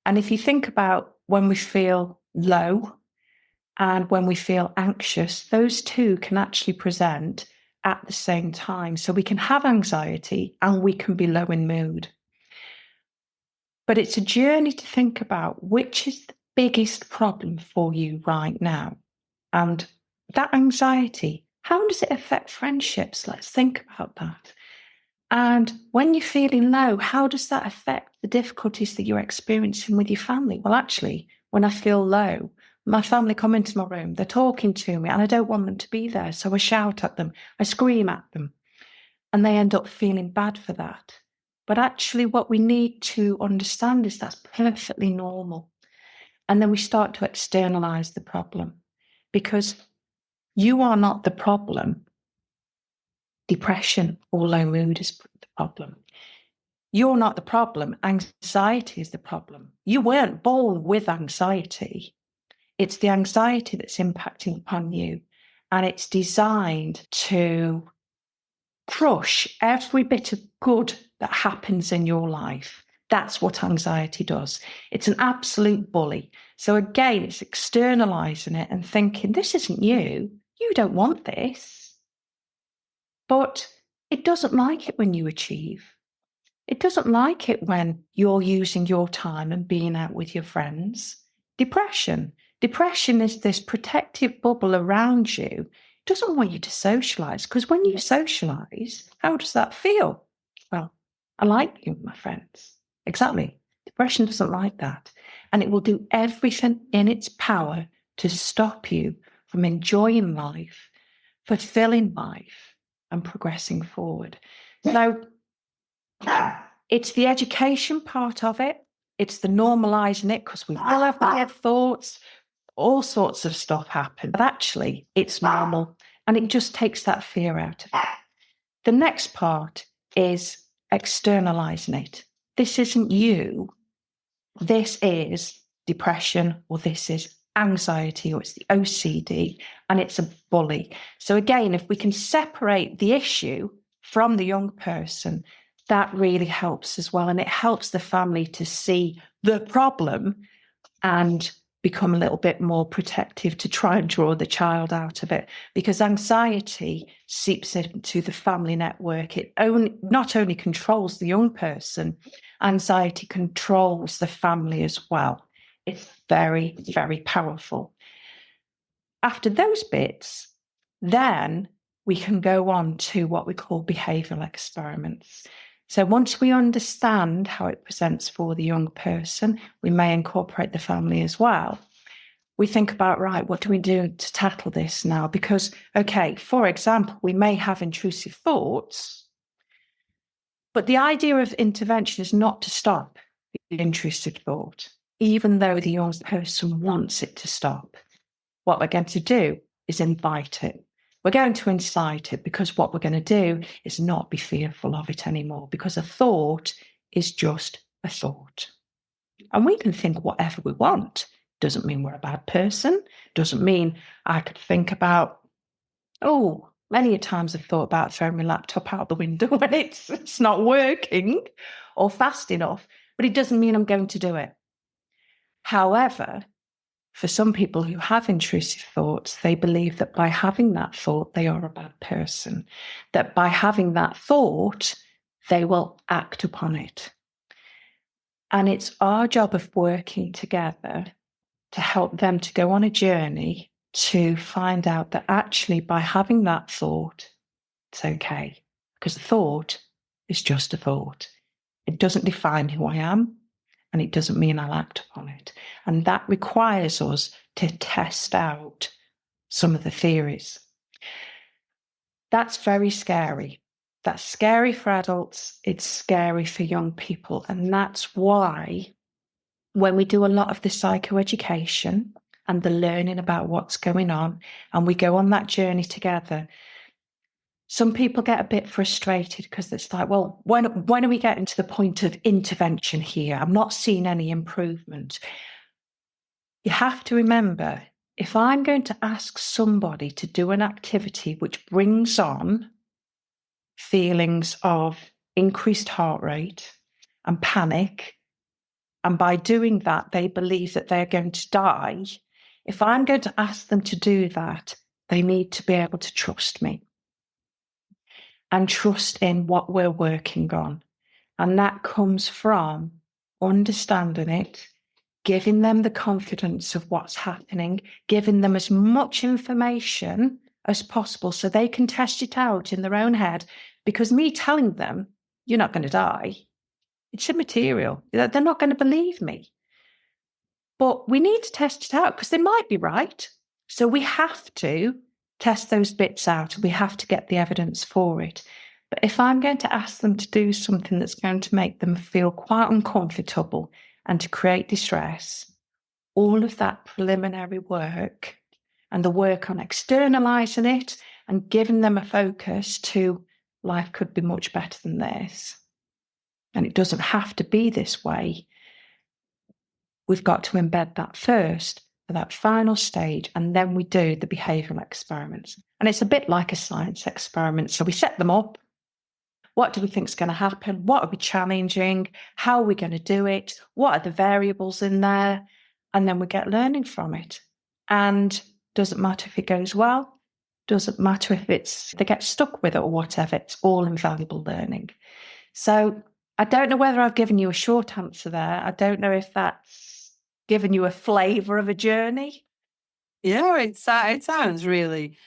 And if you think about when we feel low and when we feel anxious, those two can actually present at the same time. So we can have anxiety and we can be low in mood. But it's a journey to think about which is the biggest problem for you right now. And that anxiety How does it affect friendships? Let's think about that. And when you're feeling low, how does that affect the difficulties that you're experiencing with your family? Well, actually, when I feel low, my family come into my room, they're talking to me, and I don't want them to be there. So I shout at them, I scream at them, and they end up feeling bad for that. But actually, what we need to understand is that's perfectly normal. And then we start to externalize the problem, because you are not the problem. Depression or low mood is the problem. You're not the problem. Anxiety is the problem. You weren't born with anxiety. It's the anxiety that's impacting upon you. And it's designed to crush every bit of good that happens in your life. That's what anxiety does. It's an absolute bully. So again, it's externalizing it and thinking, this isn't you. You don't want this. But it doesn't like it when you achieve. It doesn't like it when you're using your time and being out with your friends. Depression is this protective bubble around you. It doesn't want you to socialize, because when you socialize, how does that feel? Well, I like you, my friends. Exactly. Depression doesn't like that. And it will do everything in its power to stop you from enjoying life, fulfilling life, and progressing forward. So it's the education part of it. It's the normalizing it, because we all have bad thoughts. All sorts of stuff happen. But actually, it's normal. And it just takes that fear out of it. The next part is externalizing it. This isn't you. This is depression, or this is anxiety, or it's the OCD, and it's a bully. So again, if we can separate the issue from the young person, that really helps as well. And it helps the family to see the problem and become a little bit more protective to try and draw the child out of it, because anxiety seeps into the family network. It not only controls the young person, anxiety controls the family as well. It's very, very powerful. After those bits, then we can go on to what we call behavioural experiments. So once we understand how it presents for the young person, we may incorporate the family as well. We think about, right, what do we do to tackle this now? Because, okay, for example, we may have intrusive thoughts, but the idea of intervention is not to stop the intrusive thought, even though the young person wants it to stop. What we're going to do is invite it. We're going to incite it, because what we're going to do is not be fearful of it anymore, because a thought is just a thought. And we can think whatever we want. Doesn't mean we're a bad person. Doesn't mean I could think about, many times I've thought about throwing my laptop out the window when it's not working or fast enough, but it doesn't mean I'm going to do it. However, for some people who have intrusive thoughts, they believe that by having that thought, they are a bad person. That by having that thought, they will act upon it. And it's our job of working together to help them to go on a journey to find out that actually by having that thought, it's okay. Because the thought is just a thought. It doesn't define who I am, and it doesn't mean I'll act upon it. And that requires us to test out some of the theories. That's very scary. That's scary for adults. It's scary for young people. And that's why when we do a lot of the psychoeducation and the learning about what's going on, and we go on that journey together, some people get a bit frustrated, because it's like, well, when are we getting to the point of intervention here? I'm not seeing any improvement. You have to remember, if I'm going to ask somebody to do an activity which brings on feelings of increased heart rate and panic, and by doing that, they believe that they're going to die, if I'm going to ask them to do that, they need to be able to trust me and trust in what we're working on. And that comes from understanding it, giving them the confidence of what's happening, giving them as much information as possible so they can test it out in their own head, because me telling them you're not going to die, it's immaterial. They're not going to believe me. But we need to test it out because they might be right. So we have to test those bits out. We have to get the evidence for it. But if I'm going to ask them to do something that's going to make them feel quite uncomfortable and to create distress, all of that preliminary work and the work on externalizing it and giving them a focus to life could be much better than this, and it doesn't have to be this way. We've got to embed that first for that final stage, and then we do the behavioural experiments. And it's a bit like a science experiment. So we set them up. What do we think is going to happen? What are we challenging? How are we going to do it? What are the variables in there? And then we get learning from it. And doesn't matter if it goes well, doesn't matter if they get stuck with it or whatever, it's all invaluable learning. So I don't know whether I've given you a short answer there. I don't know if that's given you a flavour of a journey. Yeah, it sounds really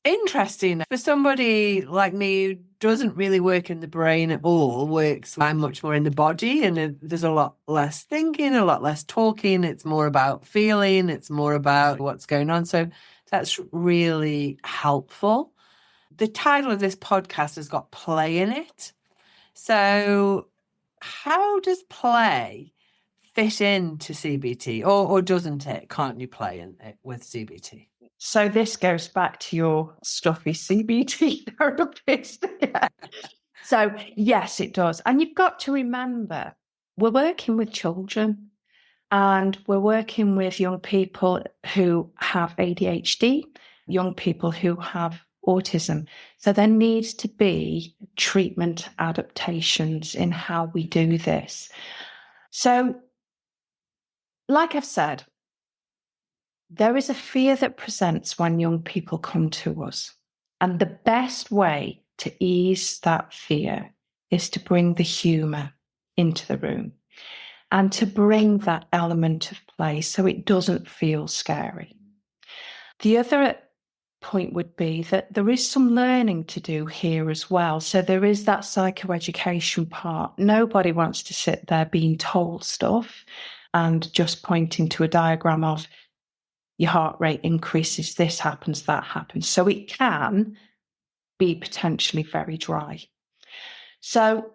interesting. For somebody like me who doesn't really work in the brain at all, I'm much more in the body, and there's a lot less thinking, a lot less talking. It's more about feeling, it's more about what's going on. So that's really helpful. The title of this podcast has got play in it. So how does play fit into CBT, or doesn't it? Can't you play in it with CBT? So this goes back to your stuffy CBT therapist. Yeah. So yes, it does. And you've got to remember, we're working with children and we're working with young people who have ADHD, young people who have autism. So there needs to be treatment adaptations in how we do this. So, like I've said, there is a fear that presents when young people come to us. And the best way to ease that fear is to bring the humour into the room and to bring that element of play so it doesn't feel scary. The other point would be that there is some learning to do here as well. So there is that psychoeducation part. Nobody wants to sit there being told stuff and just pointing to a diagram of your heart rate increases, this happens, that happens. So it can be potentially very dry. So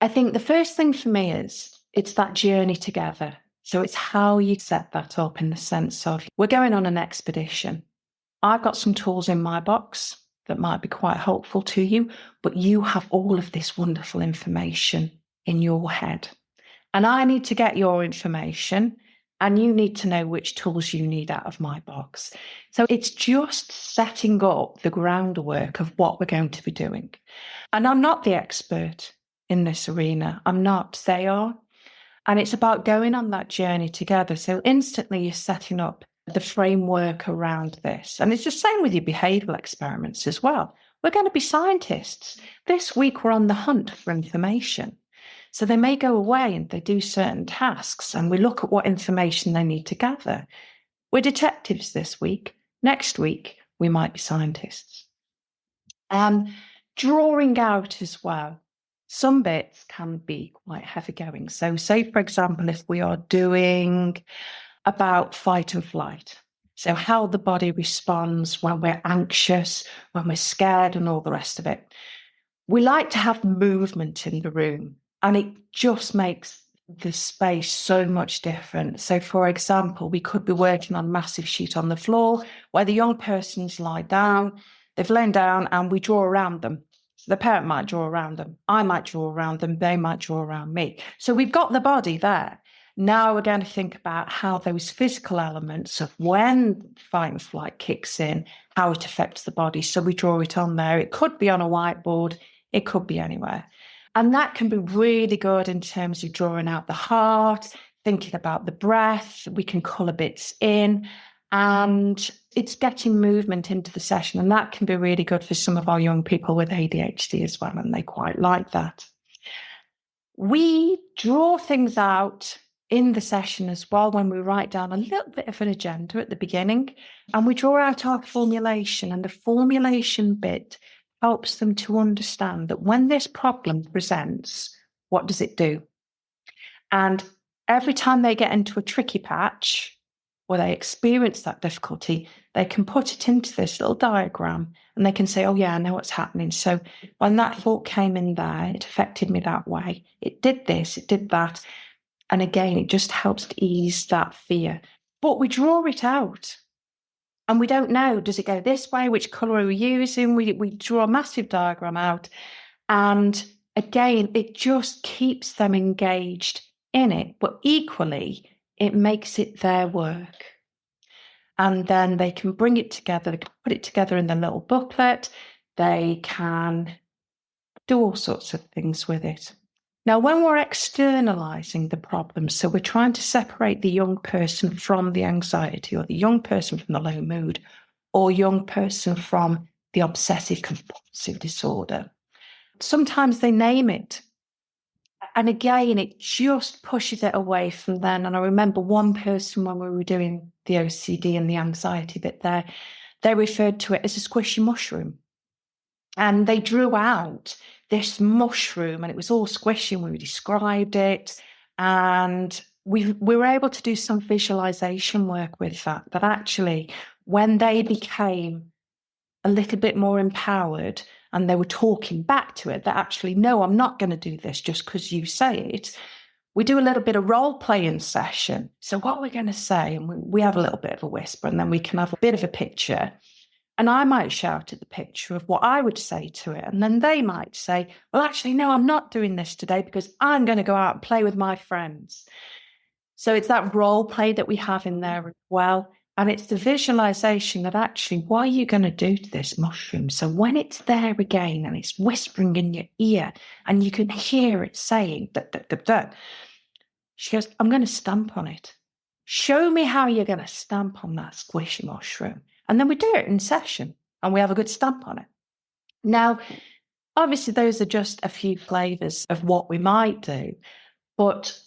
I think the first thing for me is it's that journey together. So it's how you set that up in the sense of we're going on an expedition. I've got some tools in my box that might be quite helpful to you, but you have all of this wonderful information in your head. And I need to get your information, and you need to know which tools you need out of my box. So it's just setting up the groundwork of what we're going to be doing. And I'm not the expert in this arena. I'm not. They are. And it's about going on that journey together. So instantly you're setting up the framework around this. And it's the same with your behavioural experiments as well. We're going to be scientists. This week we're on the hunt for information. So they may go away and they do certain tasks and we look at what information they need to gather. We're detectives this week. Next week, we might be scientists. Drawing out as well. Some bits can be quite heavy going. So say, for example, if we are doing about fight and flight. So how the body responds when we're anxious, when we're scared and all the rest of it. We like to have movement in the room. And it just makes the space so much different. So, for example, we could be working on a massive sheet on the floor where the young person's lie down, they've lain down and we draw around them. So the parent might draw around them, I might draw around them, they might draw around me. So we've got the body there. Now we're going to think about how those physical elements of when fight and flight kicks in, how it affects the body. So we draw it on there. It could be on a whiteboard, it could be anywhere. And that can be really good in terms of drawing out the heart, thinking about the breath. We can colour bits in and it's getting movement into the session. And that can be really good for some of our young people with ADHD as well. And they quite like that. We draw things out in the session as well, when we write down a little bit of an agenda at the beginning and we draw out our formulation, and the formulation bit helps them to understand that when this problem presents, what does it do? And every time they get into a tricky patch or they experience that difficulty, they can put it into this little diagram and they can say, oh yeah, I know what's happening. So when that thought came in there, it affected me that way. It did this, it did that. And again, it just helps to ease that fear. But we draw it out and we don't know, does it go this way? Which colour are we using? We draw a massive diagram out. And again, it just keeps them engaged in it, but equally, it makes it their work. And then they can bring it together, they can put it together in their little booklet, they can do all sorts of things with it. Now, when we're externalizing the problem, so we're trying to separate the young person from the anxiety, or the young person from the low mood, or young person from the obsessive compulsive disorder, sometimes they name it. And again, it just pushes it away from them. And I remember one person, when we were doing the OCD and the anxiety bit there, they referred to it as a squishy mushroom. And they drew out this mushroom and it was all squishy, and we described it. And we were able to do some visualization work with that actually, when they became a little bit more empowered and they were talking back to it, that actually, no, I'm not going to do this just because you say it. We do a little bit of role-playing session. So what we're going to say, and we have a little bit of a whisper, and then we can have a bit of a picture. And I might shout at the picture of what I would say to it. And then they might say, well, actually, no, I'm not doing this today because I'm going to go out and play with my friends. So it's that role play that we have in there as well. And it's the visualization that actually, what are you going to do to this mushroom? So when it's there again and it's whispering in your ear and you can hear it saying, da, da, da, da, she goes, I'm going to stamp on it. Show me how you're going to stamp on that squishy mushroom. And then we do it in session and we have a good stamp on it. Now, obviously, those are just a few flavors of what we might do, but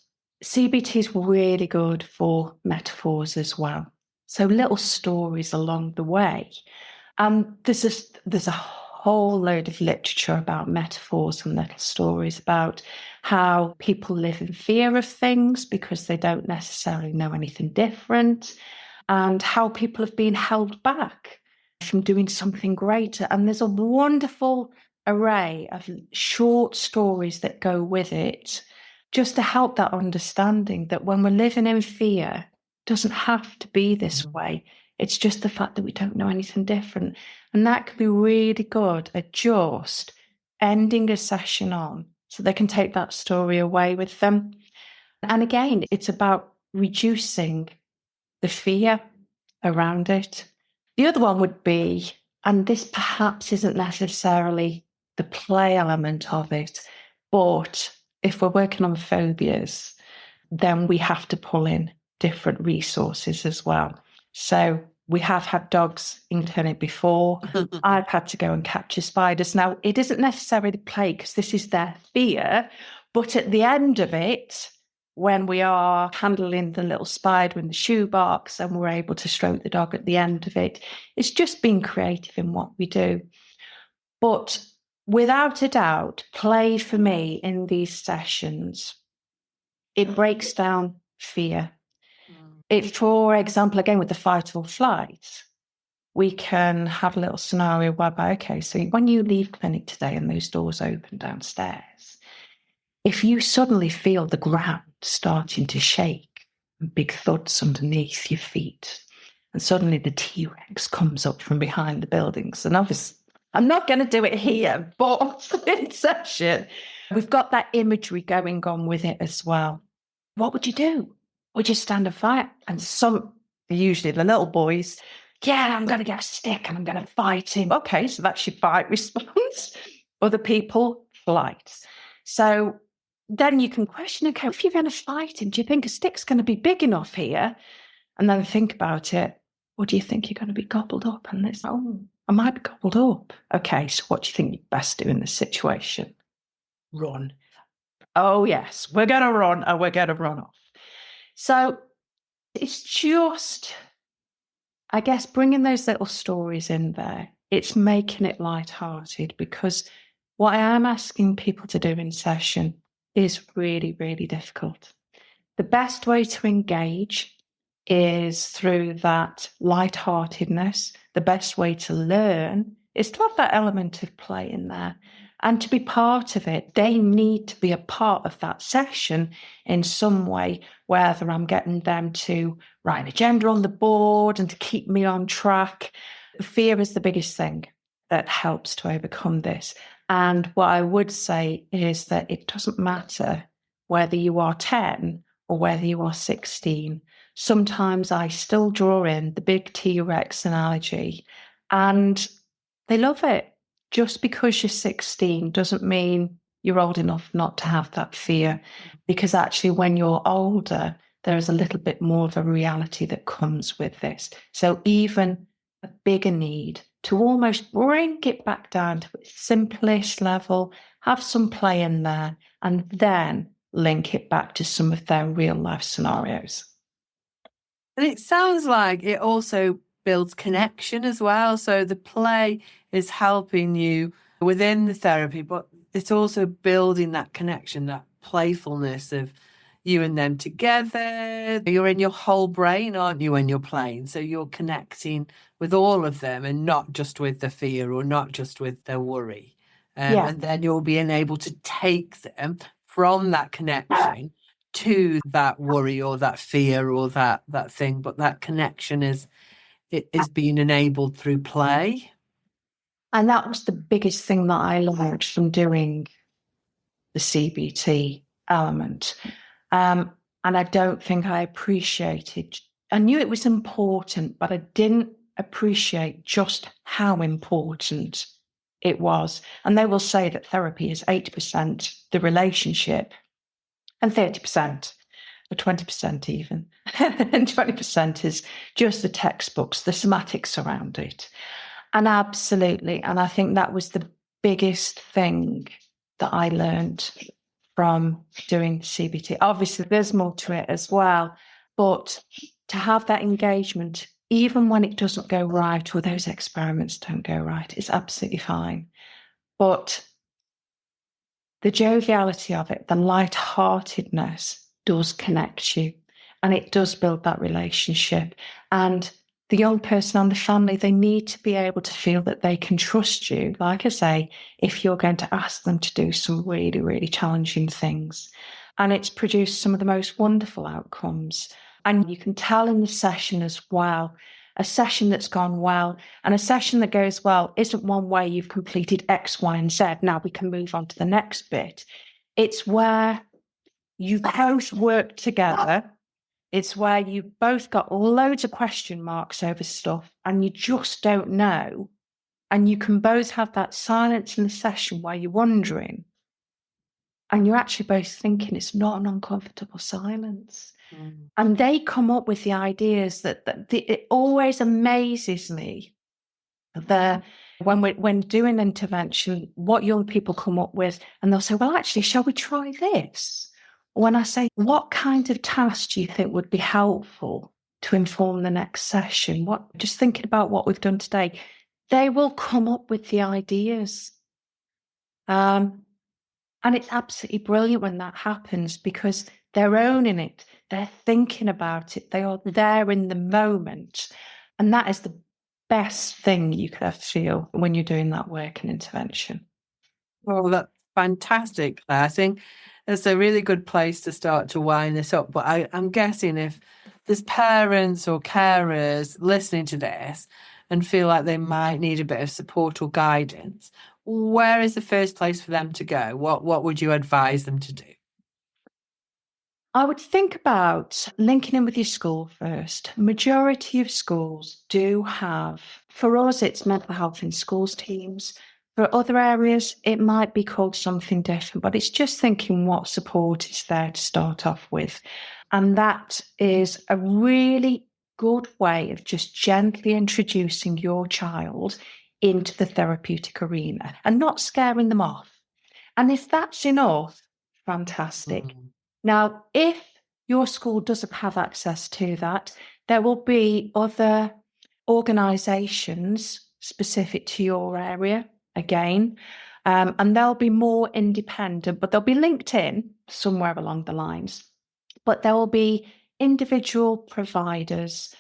CBT is really good for metaphors as well. So little stories along the way. There's a whole load of literature about metaphors and little stories about how people live in fear of things because they don't necessarily know anything different, and how people have been held back from doing something greater. And there's a wonderful array of short stories that go with it, just to help that understanding that when we're living in fear, it doesn't have to be this way. It's just the fact that we don't know anything different. And that can be really good at just ending a session on so they can take that story away with them. And again, it's about reducing the fear around it. The other one would be, and this perhaps isn't necessarily the play element of it, but if we're working on phobias, then we have to pull in different resources as well. So we have had dogs in clinic before. I've had to go and capture spiders. Now, it isn't necessarily play because this is their fear, but at the end of it, when we are handling the little spider in the shoebox and we're able to stroke the dog at the end of it, it's just being creative in what we do. But without a doubt, play for me in these sessions, it breaks down fear. It, for example, again, with the fight or flight, we can have a little scenario whereby, okay, so when you leave clinic today and those doors open downstairs, if you suddenly feel the ground starting to shake and big thuds underneath your feet, and suddenly the T-Rex comes up from behind the buildings, and obviously, I'm not going to do it here, but in session, we've got that imagery going on with it as well. What would you do? Would you stand and fight? And usually the little boys, yeah, I'm going to get a stick and I'm going to fight him. Okay, so that's your fight response. Other people, flight. So then you can question, okay, if you're going to fight him, do you think a stick's going to be big enough here? And then think about it. Or do you think you're going to be gobbled up? And it's, oh, I might be gobbled up. Okay, so what do you think you'd best do in this situation? Run. Oh, yes, we're going to run and we're going to run off. So it's just, I guess, bringing those little stories in there. It's making it lighthearted, because what I am asking people to do in session is really, really difficult. The best way to engage is through that lightheartedness. The best way to learn is to have that element of play in there. And to be part of it, they need to be a part of that session in some way, whether I'm getting them to write an agenda on the board and to keep me on track. Fear is the biggest thing that helps to overcome this. And what I would say is that it doesn't matter whether you are 10 or whether you are 16. Sometimes I still draw in the big T-Rex analogy, and they love it. Just because you're 16 doesn't mean you're old enough not to have that fear, because actually when you're older, there is a little bit more of a reality that comes with this. So even a bigger need to almost bring it back down to its simplest level, have some play in there, and then link it back to some of their real life scenarios. And it sounds like it also builds connection as well. So the play is helping you within the therapy, but it's also building that connection, that playfulness of you and them together. You're in your whole brain, aren't you, when you're playing? So you're connecting with all of them and not just with the fear or not just with the worry. And then you're being able to take them from that connection to that worry or that fear or that thing. But that connection is being enabled through play. And that was the biggest thing that I learned from doing the CBT element. And I don't think I appreciated, I knew it was important, but I didn't appreciate just how important it was. And they will say that therapy is 80% the relationship and 30%, or 20% even, and 20% is just the textbooks, the somatics around it. And absolutely. And I think that was the biggest thing that I learned from doing CBT. Obviously, there's more to it as well, but to have that engagement, even when it doesn't go right or those experiments don't go right, is absolutely fine. But the joviality of it, the lightheartedness does connect you, and it does build that relationship. And the young person and the family, they need to be able to feel that they can trust you, like I say, if you're going to ask them to do some really, really challenging things. And it's produced some of the most wonderful outcomes. And you can tell in the session as well, a session that's gone well and a session that goes well isn't one where you've completed X, Y, and Z. Now we can move on to the next bit. It's where you both work together. It's where you both got loads of question marks over stuff and you just don't know. And you can both have that silence in the session where you're wondering. And you're actually both thinking it's not an uncomfortable silence. And they come up with the ideas that it always amazes me that when doing intervention, what young people come up with, and they'll say, well, actually, shall we try this? When I say, what kind of task do you think would be helpful to inform the next session? Just thinking about what we've done today, they will come up with the ideas. And it's absolutely brilliant when that happens because they're owning it. They're thinking about it. They are there in the moment. And that is the best thing you could ever feel when you're doing that work and intervention. Well, that's fantastic, Claire. I think it's a really good place to start to wind this up. But I'm guessing if there's parents or carers listening to this and feel like they might need a bit of support or guidance, where is the first place for them to go? What would you advise them to do? I would think about linking in with your school first. Majority of schools do have, for us, it's mental health in schools teams. For other areas, it might be called something different, but it's just thinking what support is there to start off with. And that is a really good way of just gently introducing your child into the therapeutic arena and not scaring them off. And if that's enough, fantastic. Now, if your school doesn't have access to that, there will be other organisations specific to your area again, and they'll be more independent, but they'll be linked in somewhere along the lines. But there will be individual providers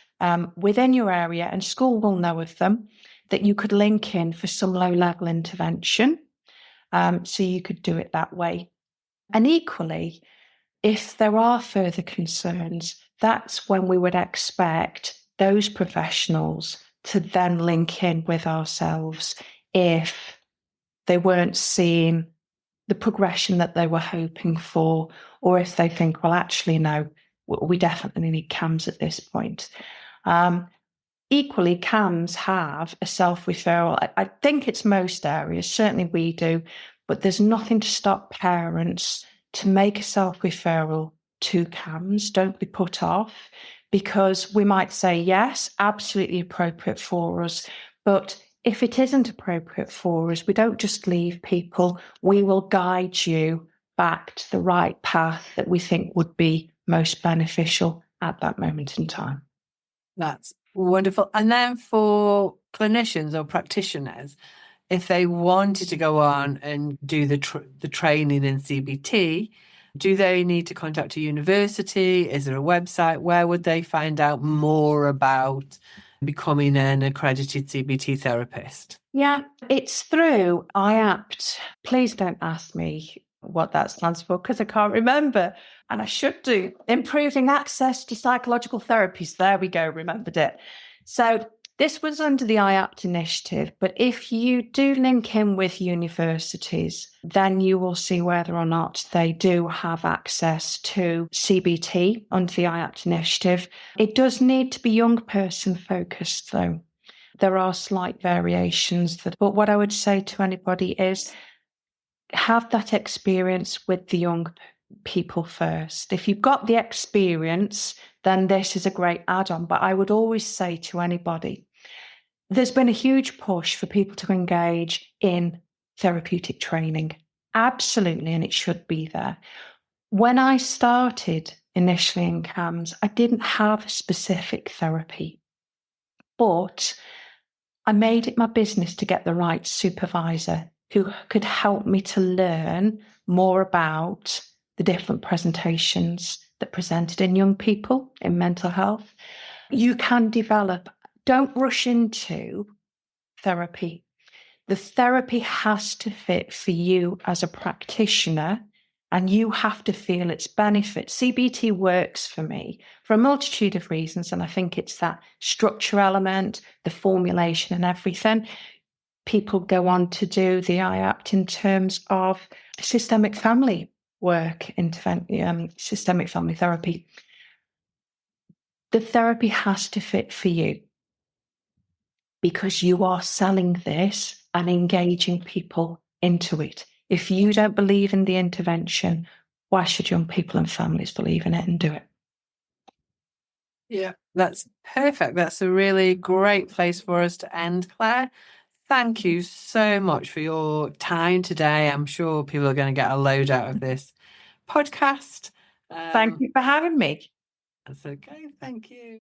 within your area, and school will know of them, that you could link in for some low-level intervention. So you could do it that way. And equally, if there are further concerns, that's when we would expect those professionals to then link in with ourselves if they weren't seeing the progression that they were hoping for, or if they think, well, actually, no, we definitely need CAMHS at this point. Equally, CAMHS have a self-referral. I think it's most areas, certainly we do, but there's nothing to stop parents to make a self-referral to CAMHS. Don't be put off, because we might say, yes, absolutely appropriate for us, but if it isn't appropriate for us, we don't just leave people. We will guide you back to the right path that we think would be most beneficial at that moment in time. That's wonderful. And then for clinicians or practitioners, if they wanted to go on and do the training in CBT, do they need to contact a university? Is there a website? Where would they find out more about becoming an accredited CBT therapist? Yeah, it's through IAPT. Please don't ask me what that stands for, because I can't remember. And I should do. Improving access to psychological therapies. There we go, remembered it. So this was under the IAPT initiative, but if you do link in with universities, then you will see whether or not they do have access to CBT under the IAPT initiative. It does need to be young person focused, though. There are slight variations, but what I would say to anybody is have that experience with the young people first. If you've got the experience, then this is a great add-on. But I would always say to anybody, there's been a huge push for people to engage in therapeutic training. Absolutely, and it should be there. When I started initially in CAMHS, I didn't have specific therapy, but I made it my business to get the right supervisor who could help me to learn more about the different presentations that presented in young people in mental health. You can develop, don't rush into therapy. The therapy has to fit for you as a practitioner, and you have to feel its benefit. CBT works for me for a multitude of reasons, and I think it's that structure element, the formulation and everything. People go on to do the IAPT in terms of systemic family work, systemic family therapy. The therapy has to fit for you, because you are selling this and engaging people into it. If you don't believe in the intervention, why should young people and families believe in it and do it? Yeah, that's perfect. That's a really great place for us to end, Claire. Thank you so much for your time today. I'm sure people are going to get a load out of this podcast. Thank you for having me. That's okay. Thank you.